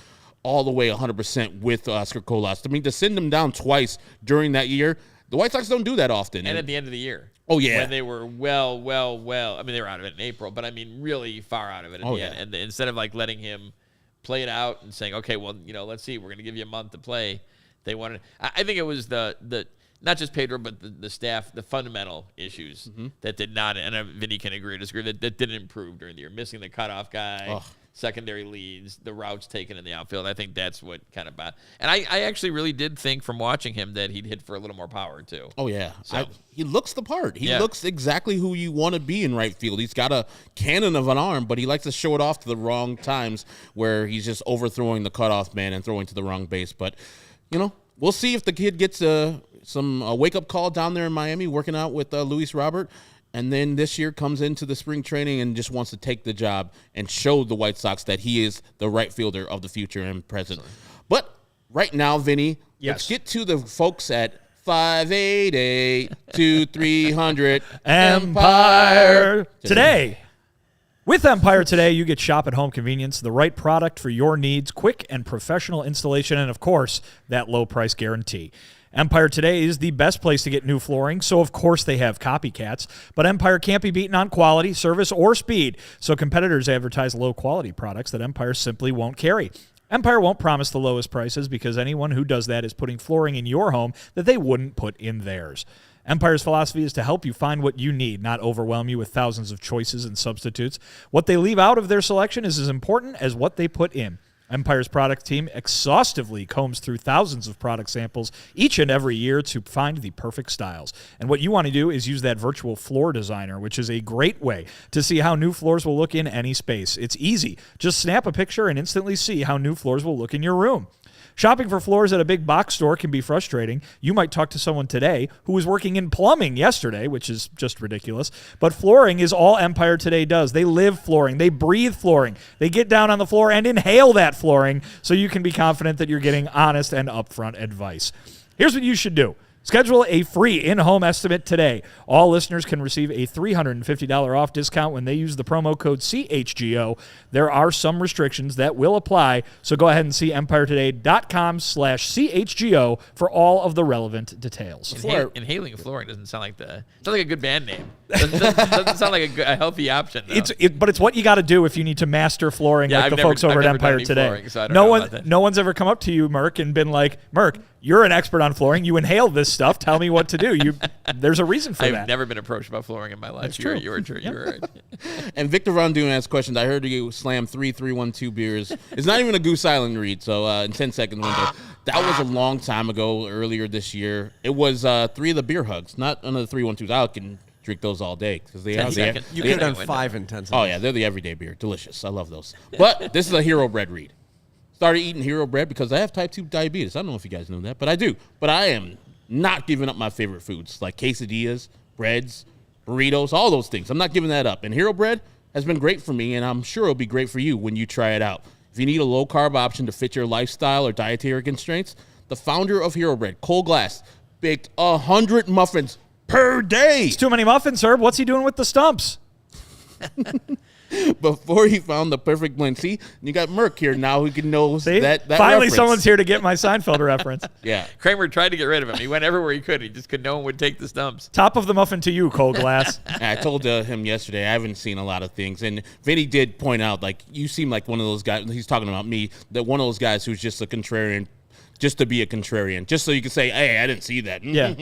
all the way 100% with Oscar Colas. I mean, to send him down twice during that year, the White Sox don't do that often. And at the end of the year. Oh, yeah. When they were well. I mean, they were out of it in April, but I mean, really far out of it at the end. And instead of letting him play it out and saying, okay, well, let's see, we're going to give you a month to play. They wanted, I think it was the not just Pedro, but the staff, the fundamental issues that did not, and Vinnie can agree or disagree, that didn't improve during the year. Missing the cutoff guy, secondary leads, the routes taken in the outfield. I think that's what kind of bad. And I actually really did think from watching him that he'd hit for a little more power, too. Oh, yeah. So, he looks the part. He looks exactly who you want to be in right field. He's got a cannon of an arm, but he likes to show it off to the wrong times where he's just overthrowing the cutoff man and throwing to the wrong base. But, we'll see if the kid gets some wake-up call down there in Miami working out with Luis Robert, and then this year comes into the spring training and just wants to take the job and show the White Sox that he is the right fielder of the future and present. But right now, Vinny, let's get to the folks at 588-2300 Empire Today. With Empire Today, you get shop at home convenience, the right product for your needs, quick and professional installation, and, of course, that low price guarantee. Empire Today is the best place to get new flooring, so of course they have copycats. But Empire can't be beaten on quality, service, or speed, so competitors advertise low-quality products that Empire simply won't carry. Empire won't promise the lowest prices because anyone who does that is putting flooring in your home that they wouldn't put in theirs. Empire's philosophy is to help you find what you need, not overwhelm you with thousands of choices and substitutes. What they leave out of their selection is as important as what they put in. Empire's product team exhaustively combs through thousands of product samples each and every year to find the perfect styles. And what you want to do is use that virtual floor designer, which is a great way to see how new floors will look in any space. It's easy. Just snap a picture and instantly see how new floors will look in your room. Shopping for floors at a big box store can be frustrating. You might talk to someone today who was working in plumbing yesterday, which is just ridiculous. But flooring is all Empire Today does. They live flooring. They breathe flooring. They get down on the floor and inhale that flooring so you can be confident that you're getting honest and upfront advice. Here's what you should do. Schedule a free in-home estimate today. All listeners can receive a $350 off discount when they use the promo code CHGO. There are some restrictions that will apply, so go ahead and see EmpireToday.com/CHGO for all of the relevant details. Inhaling flooring doesn't sound like a good band name. Doesn't sound like a healthy option, though. But it's what you got to do if you need to master flooring, like the folks over at Empire Today. Flooring, so I don't know about that. No one's ever come up to you, Merk, and been like, Merk, you're an expert on flooring. You inhale this stuff. Tell me what to do. There's a reason for that. I've never been approached about flooring in my life. That's true. You're right. And Victor Von Doon asked questions. I heard you slam 3-3-1-2 beers. It's not even a Goose Island read, so in 10 seconds window. That was a long time ago, earlier this year. It was 3 of the beer hugs, not another 3-1-2s. I can drink those all day because you could have done 5 in 10 seconds. Oh yeah, they're the everyday beer. Delicious. I love those. But this is a Hero Bread read. Started eating Hero Bread because I have type 2 diabetes. I don't know if you guys know that, but I do. But I am not giving up my favorite foods like quesadillas, breads, burritos, all those things. I'm not giving that up. And Hero Bread has been great for me, and I'm sure it'll be great for you when you try it out. If you need a low-carb option to fit your lifestyle or dietary constraints, the founder of Hero Bread, Cole Glass, baked 100 muffins per day. It's too many muffins, Herb. What's he doing with the stumps? Before he found the perfect blend. See, you got Merk here now who can know that Finally, reference. someone's here to get my Seinfeld reference. Yeah. Kramer tried to get rid of him. He went everywhere he could. No one would take the stumps. Top of the muffin to you, Cole Glass. I told him yesterday I haven't seen a lot of things. And Vinny did point out, like, you seem like one of those guys, he's talking about me, that one of those guys who's just a contrarian, just to be a contrarian, just so you can say, hey, I didn't see that. Yeah.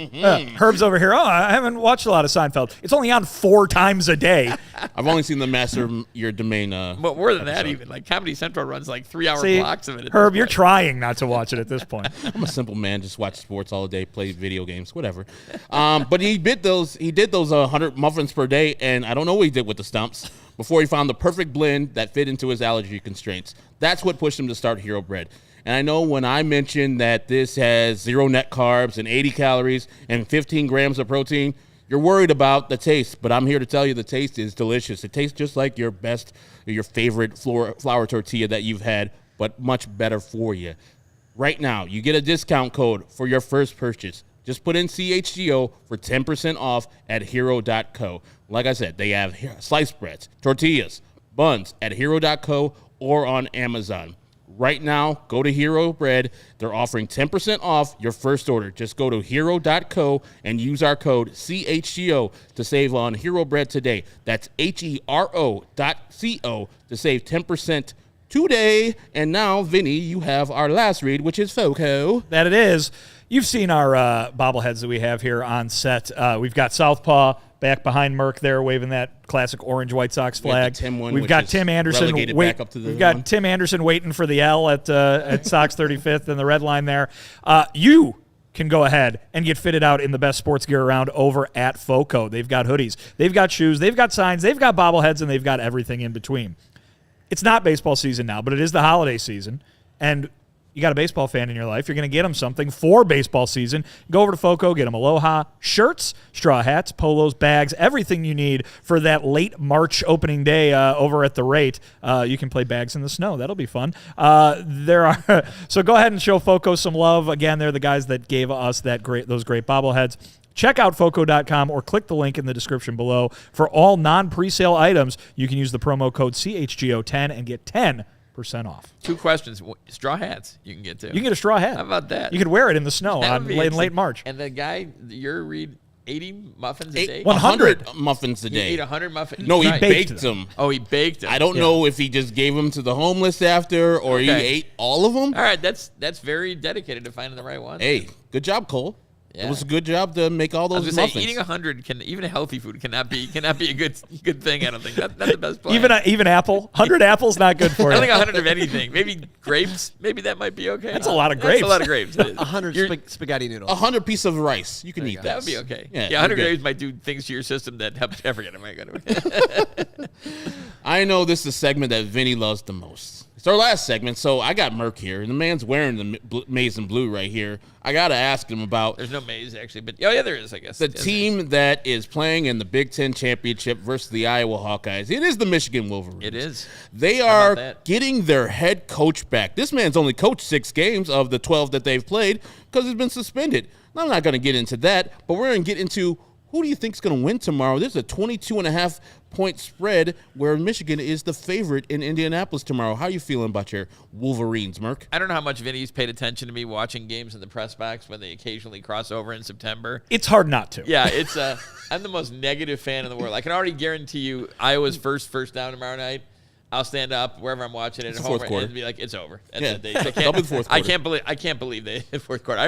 Herb's over here. Oh, I haven't watched a lot of Seinfeld. It's only on 4 times a day. I've only seen the Master of Your Domain but more than that, even. Like, Comedy Central runs like 3-hour blocks of it. Herb, you're trying not to watch it at this point. I'm a simple man. Just watch sports all day, play video games, whatever. But he did those 100 muffins per day, and I don't know what he did with the stumps before he found the perfect blend that fit into his allergy constraints. That's what pushed him to start Hero Bread. And I know when I mentioned that this has 0 net carbs and 80 calories and 15 grams of protein, you're worried about the taste. But I'm here to tell you the taste is delicious. It tastes just like your favorite flour tortilla that you've had, but much better for you. Right now, you get a discount code for your first purchase. Just put in CHGO for 10% off at hero.co. Like I said, they have sliced breads, tortillas, buns at hero.co or on Amazon. Right now, go to Hero Bread. They're offering 10% off your first order. Just go to hero.co and use our code CHGO to save on Hero Bread today. That's HERO.co to save 10% today. And now, Vinny, you have our last read, which is FOCO. That it is. You've seen our bobbleheads that we have here on set. We've got Southpaw back behind Merk there, waving that classic orange White Sox flag. We've got Tim Anderson. We've got Tim Anderson waiting for the L at Sox 35th and the red line there. You can go ahead and get fitted out in the best sports gear around over at FOCO. They've got hoodies, they've got shoes, they've got signs, they've got bobbleheads, and they've got everything in between. It's not baseball season now, but it is the holiday season, and you got a baseball fan in your life, you're going to get them something for baseball season. Go over to FOCO, get them Aloha shirts, straw hats, polos, bags, everything you need for that late March opening day over at the rate. You can play bags in the snow. That'll be fun. So go ahead and show FOCO some love. Again, they're the guys that gave us those great bobbleheads. Check out FOCO.com or click the link in the description below. For all non-presale items, you can use the promo code CHGO10 and get 10% off. 2 questions. Straw hats you can get too. You can get a straw hat. How about that? You could wear it in the snow in late March. And the guy, your read 80 muffins a day? 100 muffins a day. He ate 100 muffins? No, he baked them. Oh, he baked them. I don't know if he just gave them to the homeless after or he ate all of them. All right, that's very dedicated to finding the right one. Hey, good job, Cole. Yeah. It was a good job to make all those muffins. Eating 100 even a healthy food cannot be a good thing. I don't think that's the best plan. Even apple, 100 apples not good for you. I don't think 100 of anything. Maybe grapes. Maybe that might be okay. That's a lot of grapes. That's a lot of grapes. 100 spaghetti noodles. 100 pieces of rice. You can eat that. That would be okay. Yeah, 100 grapes might do things to your system that help. I forget. I know this is a segment that Vinny loves the most. It's our last segment, so I got Merk here, and the man's wearing the maize and blue right here. I got to ask him about... There's no maize, actually, but yeah, there is, I guess. The team that is playing in the Big Ten Championship versus the Iowa Hawkeyes. It is the Michigan Wolverines. It is. They are getting their head coach back. This man's only coached 6 games of the 12 that they've played because he's been suspended. Now, I'm not going to get into that, but we're going to get into who do you think is going to win tomorrow. There's a 22.5-point spread where Michigan is the favorite in Indianapolis tomorrow. How are you feeling about your Wolverines, Merk? I don't know how much Vinny's paid attention to me watching games in the press box when they occasionally cross over in September. It's hard not to. Yeah, it's I'm the most negative fan in the world. I can already guarantee you Iowa's first down tomorrow night. I'll stand up wherever I'm watching it at home and be like, it's over. That's They can't, the fourth quarter. I can't believe they hit fourth quarter.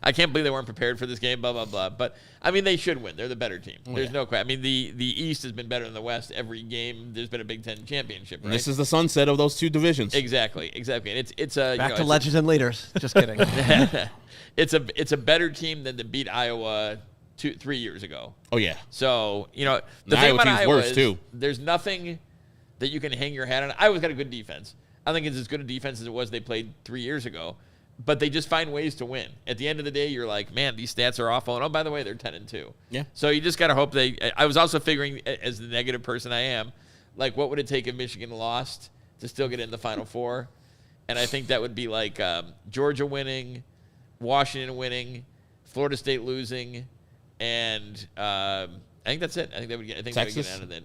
I can't believe they weren't prepared for this game, blah, blah, blah. But, I mean, they should win. They're the better team. There's no question. I mean, the East has been better than the West. Every game, there's been a Big Ten championship, right? And this is the sunset of those 2 divisions. Exactly. And it's a... Back to legends and leaders. Just kidding. It's a better team than to beat Iowa 3 years ago. Oh, yeah. So, the thing Iowa about team's Iowa worse, is too. There's nothing that you can hang your hat on. Iowa's got a good defense. I think it's as good a defense as it was they played 3 years ago. But they just find ways to win. At the end of the day, you're like, man, these stats are awful. And, oh, by the way, they're 10-2. Yeah. So you just got to hope I was also figuring, as the negative person I am, like, what would it take if Michigan lost to still get in the Final Four? And I think that would be like Georgia winning, Washington winning, Florida State losing, and I think that's it. I think they would get out of that.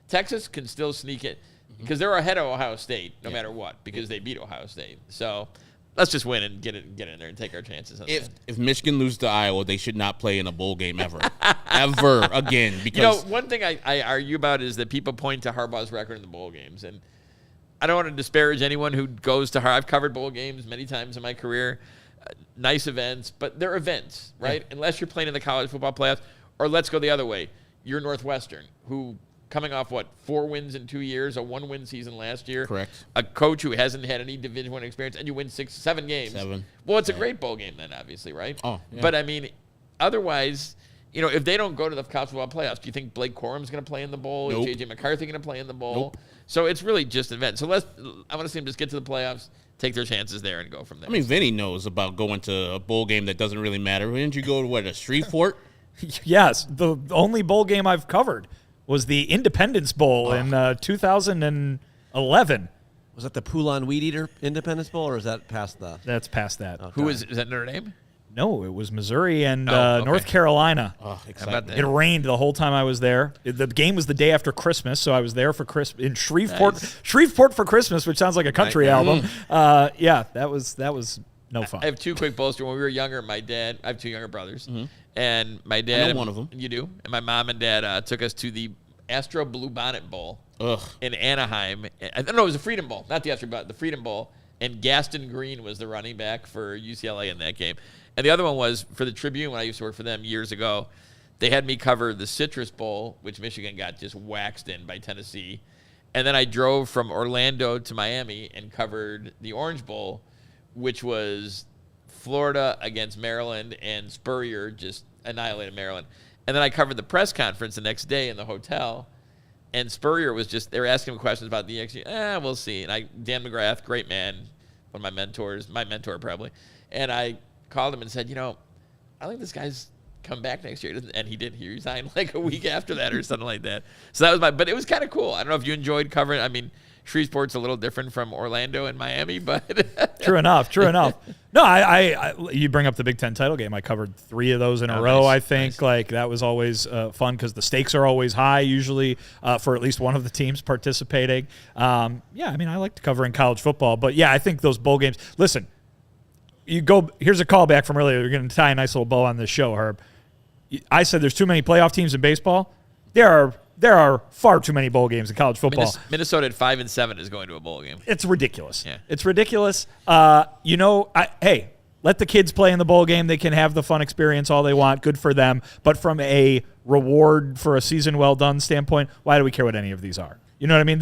Texas can still sneak it because they're ahead of Ohio State no matter what because they beat Ohio State. So let's just win and get in there and take our chances. If Michigan loses to Iowa, they should not play in a bowl game ever, ever again. Because one thing I argue about is that people point to Harbaugh's record in the bowl games, and I don't want to disparage anyone who goes to I've covered bowl games many times in my career, nice events, but they're events, right? Yeah. Unless you're playing in the college football playoffs, or let's go the other way. You're Northwestern, who coming off 4 wins in 2 years, a 1-win season last year. Correct. A coach who hasn't had any Division I experience, and you win 7 games. 7. Well, it's a great bowl game then, obviously, right? Oh, yeah. But I mean, otherwise, if they don't go to the college football playoffs, do you think Blake Corum's going to play in the bowl? Nope. Is J.J. McCarthy going to play in the bowl? Nope. So it's really just an event. So I want to see them just get to the playoffs, take their chances there, and go from there. I mean, Vinny knows about going to a bowl game that doesn't really matter. Didn't you go to, a Shreveport? Yes. The only bowl game I've covered was the Independence Bowl in 2011. Was that the Poulon Weed Eater Independence Bowl, or is that past the... That's past that. Okay. Is that Notre Dame? No, it was Missouri and North Carolina. Oh, exciting. It rained the whole time I was there. The game was the day after Christmas, so I was there for Christmas in Shreveport. Nice. Shreveport for Christmas, which sounds like a country album. Yeah, that was no fun. I have 2 quick bullets. When we were younger, I have 2 younger brothers, and my dad. I know one of them. You do, and my mom and dad took us to the Astro Bluebonnet Bowl in Anaheim. I don't know, it was the Freedom Bowl, not the Astro, but the Freedom Bowl. And Gaston Green was the running back for UCLA in that game. And the other one was for the Tribune when I used to work for them years ago. They had me cover the Citrus Bowl, which Michigan got just waxed in by Tennessee. And then I drove from Orlando to Miami and covered the Orange Bowl, which was Florida against Maryland, and Spurrier just annihilated Maryland. And then I covered the press conference the next day in the hotel, and Spurrier was they were asking him questions about the XG. We'll see. And Dan McGrath, great man, one of my mentors, my mentor probably. And I called him and said, I think this guy's come back next year. And he did. He resigned like a week after that or something like that. So that was but it was kind of cool. I don't know if you enjoyed covering. I mean, Shreveport's a little different from Orlando and Miami, but True enough. No, I you bring up the Big Ten title game. I covered 3 of those in a row. Nice, I think nice. like that was always fun because the stakes are always high usually for at least one of the teams participating. I mean, I liked covering college football, but yeah, I think those bowl games. Listen, here's a callback from earlier. We're going to tie a nice little bow on this show, Herb. I said there's too many playoff teams in baseball. There are far too many bowl games in college football. Minnesota at 5-7 is going to a bowl game. It's ridiculous. Yeah. It's ridiculous. Hey, let the kids play in the bowl game. They can have the fun experience all they want. Good for them. But from a reward for a season well done standpoint, why do we care what any of these are? You know what I mean?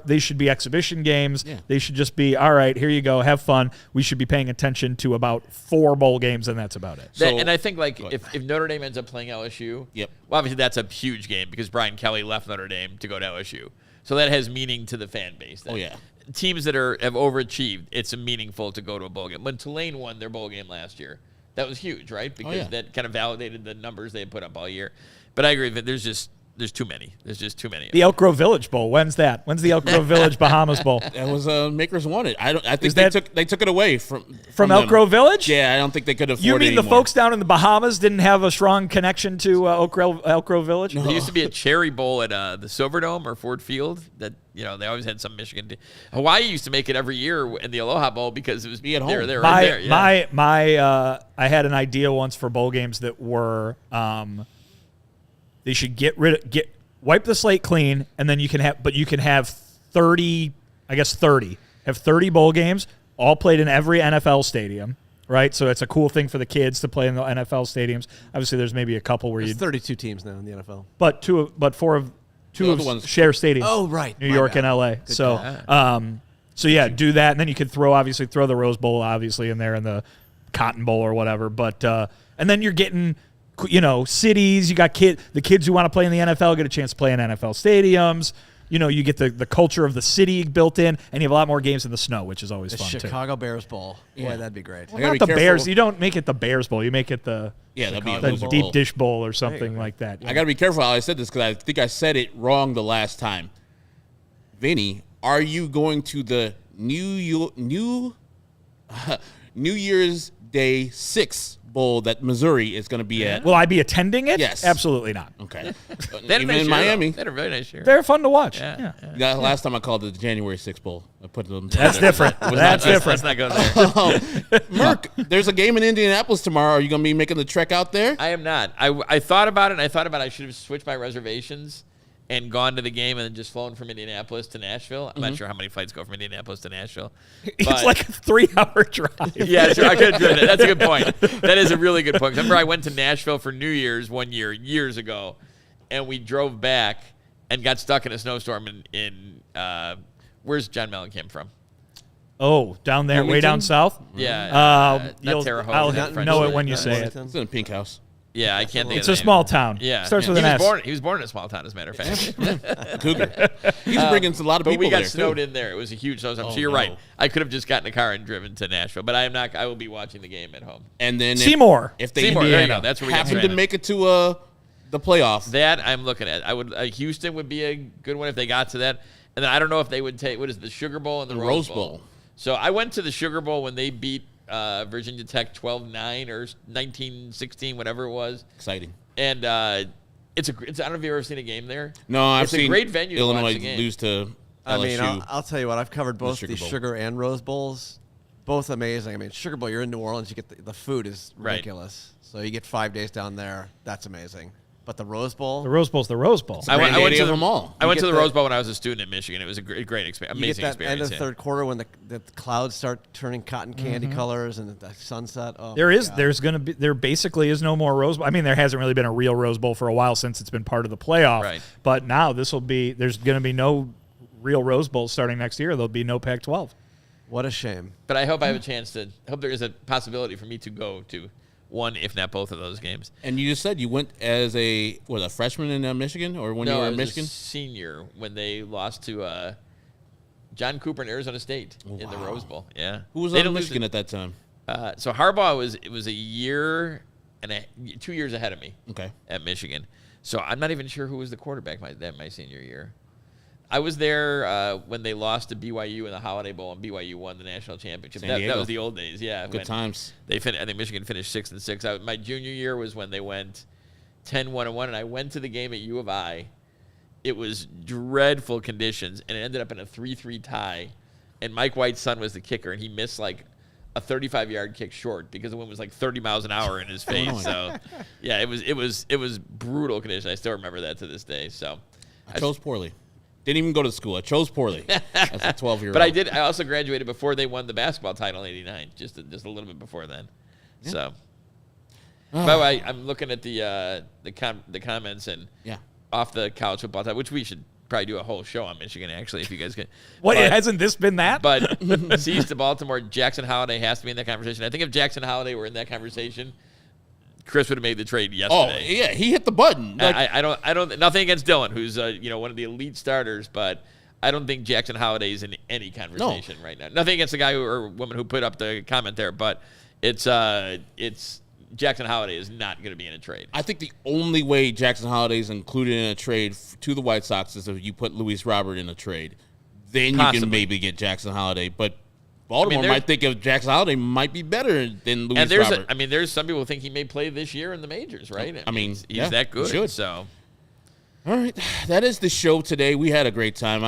They should be exhibition games. Yeah. They should just be, all right, here you go, have fun. We should be paying attention to about 4 bowl games, and that's about it. And I think if Notre Dame ends up playing LSU, well, obviously that's a huge game because Brian Kelly left Notre Dame to go to LSU. So that has meaning to the fan base. Oh, yeah. teams that have overachieved, it's meaningful to go to a bowl game. When Tulane won their bowl game last year, that was huge, right? Because that kind of validated the numbers they had put up all year. But I agree that there's too many. There's just too many. The Elk Grove Village Bowl. When's that? When's the Elk Grove Village Bahamas Bowl? That was Makers Wanted. I think they took it away from Elk Grove Village. Yeah, I don't think they could afford it. You mean anymore. the folks down in the Bahamas didn't have a strong connection to Elk Grove Village? No. There used to be a Cherry Bowl at the Silverdome or Ford Field that they always had some Michigan team. Hawaii used to make it every year in the Aloha Bowl because it was Be at home. they were right there. Yeah. I had an idea once for bowl games that were they should wipe the slate clean, and then you can have 30, I guess 30. Have 30 bowl games, all played in every NFL stadium, right? So it's a cool thing for the kids to play in the NFL stadiums. Obviously, there's maybe a couple where There's 32 teams now in the NFL. but two of ones share stadiums. Oh, right. New York and LA. So do that, and then you could throw the Rose Bowl obviously in there, and the Cotton Bowl or whatever. But and then you're getting cities. You got the kids who want to play in the NFL get a chance to play in NFL stadiums. You get the culture of the city built in, and you have a lot more games in the snow, which is always The fun too. Chicago Bears Bowl. Yeah. Boy, that'd be great. Well, not the Bears. You don't make it the Bears Bowl. You make it the that'd be a the losing deep bowl. dish bowl or something like that. I got to be careful how I said this because I think I said it wrong the last time. Vinny, are you going to the New Year's Day 6 Bowl that Missouri is going to be at? Will I be attending it? Yes. Absolutely not. Okay. They had a Even nice in year, Miami. though. They had a really nice year. They're fun to watch. Yeah. Last time I called it the January 6th Bowl. I put them That's together. different. It was That's not- different. Let's not go there. Merk, there's a game in Indianapolis tomorrow. Are you going to be making the trek out there? I am not. I thought about it, and I should have switched my reservations and gone to the game and then just flown from Indianapolis to Nashville. I'm not sure how many flights go from Indianapolis to Nashville. It's but- like a 3-hour drive. Yeah, sure, I could have driven it. That's a good point. That is a really good point. Remember, I went to Nashville for New Year's one year, years ago, and we drove back and got stuck in a snowstorm in where's John Mellencamp from? Oh, down there, way Wilmington? down south? Yeah. You'll- not Terre Haute. I'll French know it City. when you say it. It's in a pink house. Yeah, I can't think It's of a the name. small town. Yeah. Starts with he an was S. He was born in a small town, as a matter of fact. Cougar. He's bringing a lot of But people we got there, snowed too. in there. It was a huge snowstorm. Oh, So you're no. right. I could have just gotten a car and driven to Nashville, but I am not. I will be watching the game at home. And then Seymour. if they Seymour, there you Indiana go. That's where we got happen to stranded. make it to the playoff. That I'm looking at. I would Houston would be a good one if they got to that. And then I don't know if they would take the Sugar Bowl and the Rose Bowl. So I went to the Sugar Bowl when they beat Virginia Tech 12-9 or 19-16, whatever it was. Exciting. And it's I don't know if you've ever seen a game there. No, I've It's a seen great venue to watch Illinois the game. lose to LSU. I mean, I'll tell you what. I've covered both Sugar the Bowl. Sugar and Rose Bowls. Both amazing. I mean, Sugar Bowl, you're in New Orleans. You get the food is Right. ridiculous. So you get 5 days down there. That's amazing. But the Rose Bowl, The Rose Bowl's the Rose Bowl. I went Granddaddy to of the them all. I went You to the get Rose the- Bowl when I was a student in Michigan. It was a great experience, you amazing get that end experience. of the third quarter when the clouds start turning cotton candy colors and the sunset. Oh, There basically is no more Rose Bowl. I mean, there hasn't really been a real Rose Bowl for a while since it's been part of the playoff. Right. But now there's going to be no real Rose Bowl starting next year. There'll be no Pac-12. What a shame. But I hope I have a chance to. Hope there is a possibility for me to go to one, if not both, of those games. And you just said you went as a freshman in Michigan, or when you No, were I in was Michigan? a senior when they lost to John Cooper and Arizona State in the Rose Bowl. Yeah, Who was They on didn't lose Michigan at that time? So Harbaugh was a year and 2 years ahead of me. Okay. At Michigan. So I'm not even sure who was the quarterback my senior year. I was there when they lost to BYU in the Holiday Bowl, and BYU won the national championship. San That Diego. was the old days, yeah. Good when times. I think Michigan finished 6-6. My junior year was when they went 10-1-1, and I went to the game at U of I. It was dreadful conditions, and it ended up in a 3-3 tie. And Mike White's son was the kicker, and he missed like a 35-yard kick short because the wind was like 30 miles an hour in his face. So, yeah, it was brutal condition. I still remember that to this day. So, I chose poorly. Didn't even go to school. I chose poorly as a 12-year-old. But I also graduated before they won the basketball title in '89, just a little bit before then. Yeah. So, by the way, I'm looking at the comments and off the college football time, which we should probably do a whole show on Michigan, actually, if you guys can. What, hasn't this been that? But Seas to Baltimore, Jackson Holiday has to be in that conversation. I think if Jackson Holiday were in that conversation, Chris would have made the trade yesterday. Oh, yeah, he hit the button. I don't nothing against Dylan, who's one of the elite starters, but I don't think Jackson Holiday's in any conversation right now. Nothing against the guy or woman who put up the comment there, but it's Jackson Holiday is not going to be in a trade. I think the only way Jackson Holiday is included in a trade to the White Sox is if you put Luis Robert in a trade. Then you can maybe get Jackson Holiday, but Baltimore might think of Jackson Holiday might be better than Luis Robert. There's some people who think he may play this year in the majors, right? He's that good. Should. So, all right, that is the show today. We had a great time.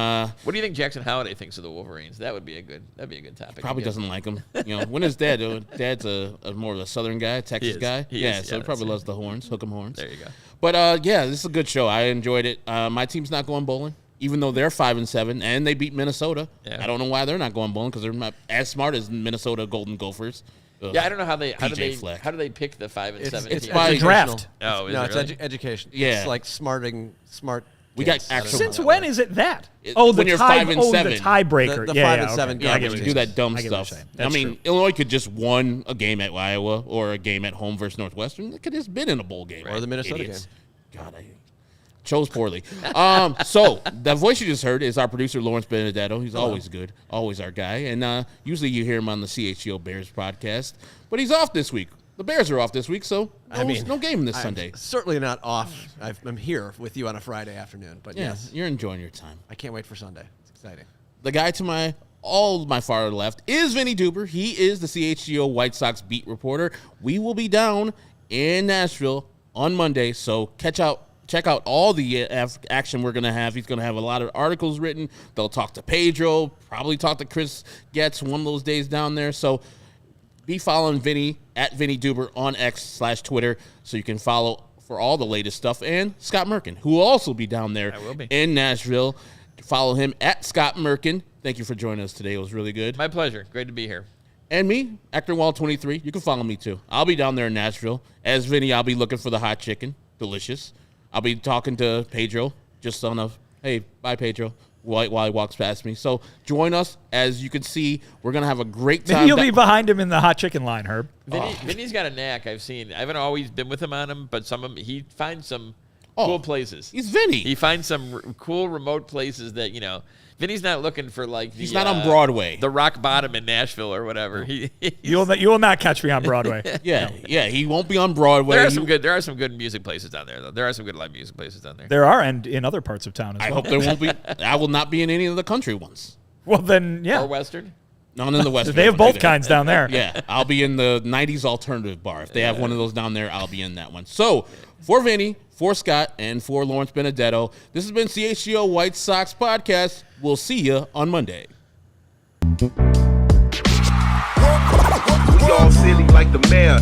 What do you think Jackson Holiday thinks of the Wolverines? That'd be a good topic. Probably doesn't like them. When his dad? Dad's a more of a Southern guy, Texas guy. So he probably loves the horns, hook 'em horns. There you go. But this is a good show. I enjoyed it. My team's not going bowling, even though they're 5-7 and they beat Minnesota. Yeah. I don't know why they're not going bowling because they're not as smart as Minnesota Golden Gophers. Yeah, I don't know how they how do they pick the 5 and 7. It's by draft. Oh, it's really? education. Yeah, it's like smart. We got actual. Since when is it that? When you're 5 and 7, the tiebreaker. The 5 and 7. Yeah, we do that dumb stuff. I mean, Illinois could just won a game at Iowa or a game at home versus Northwestern. They could have just been in a bowl game or the Minnesota game. God, I chose poorly. So the voice you just heard is our producer Lawrence Benedetto. He's always good, always our guy, and usually you hear him on the CHGO Bears podcast, but he's off this week. The Bears are off this week, so no game this Sunday. Certainly not off. I'm here with you on a Friday afternoon, but yes, you're enjoying your time. I can't wait for Sunday. It's exciting. The guy to my far left is Vinnie Duber. He is the CHGO White Sox beat reporter. We will be down in Nashville on Monday, so check out all the action we're going to have. He's going to have a lot of articles written. They'll talk to Pedro, probably talk to Chris Getz one of those days down there. So be following Vinny at Vinnie Duber on X/Twitter so you can follow for all the latest stuff. And Scott Merkin, who will also be down there in Nashville. Follow him at Scott Merkin. Thank you for joining us today. It was really good. My pleasure. Great to be here. And me, Actor-Wall23. You can follow me too. I'll be down there in Nashville. As Vinny, I'll be looking for the hot chicken. Delicious. I'll be talking to Pedro just on a, hey, bye, Pedro, while he walks past me. So join us. As you can see, we're going to have a great time. Maybe you'll be behind him in the hot chicken line, Herb. Vinny's got a knack I've seen. I haven't always been with him on him, but he finds some cool places. He's Vinny. He finds some cool remote places that, Vinny's not looking for he's not on Broadway. The rock bottom in Nashville or whatever. You will not catch me on Broadway. Yeah, he won't be on Broadway. There are some good music places down there though. There are some good live music places down there. There are, and in other parts of town as well. I hope there won't be. I will not be in any of the country ones. Well then, yeah. Or Western. None in the Western. They have both kinds down there. Yeah, I'll be in the 90s alternative bar. If they have one of those down there, I'll be in that one. So for Vinny, for Scott, and for Lawrence Benedetto, this has been CHGO White Sox Podcast. We'll see you on Monday. We all silly like the mayor.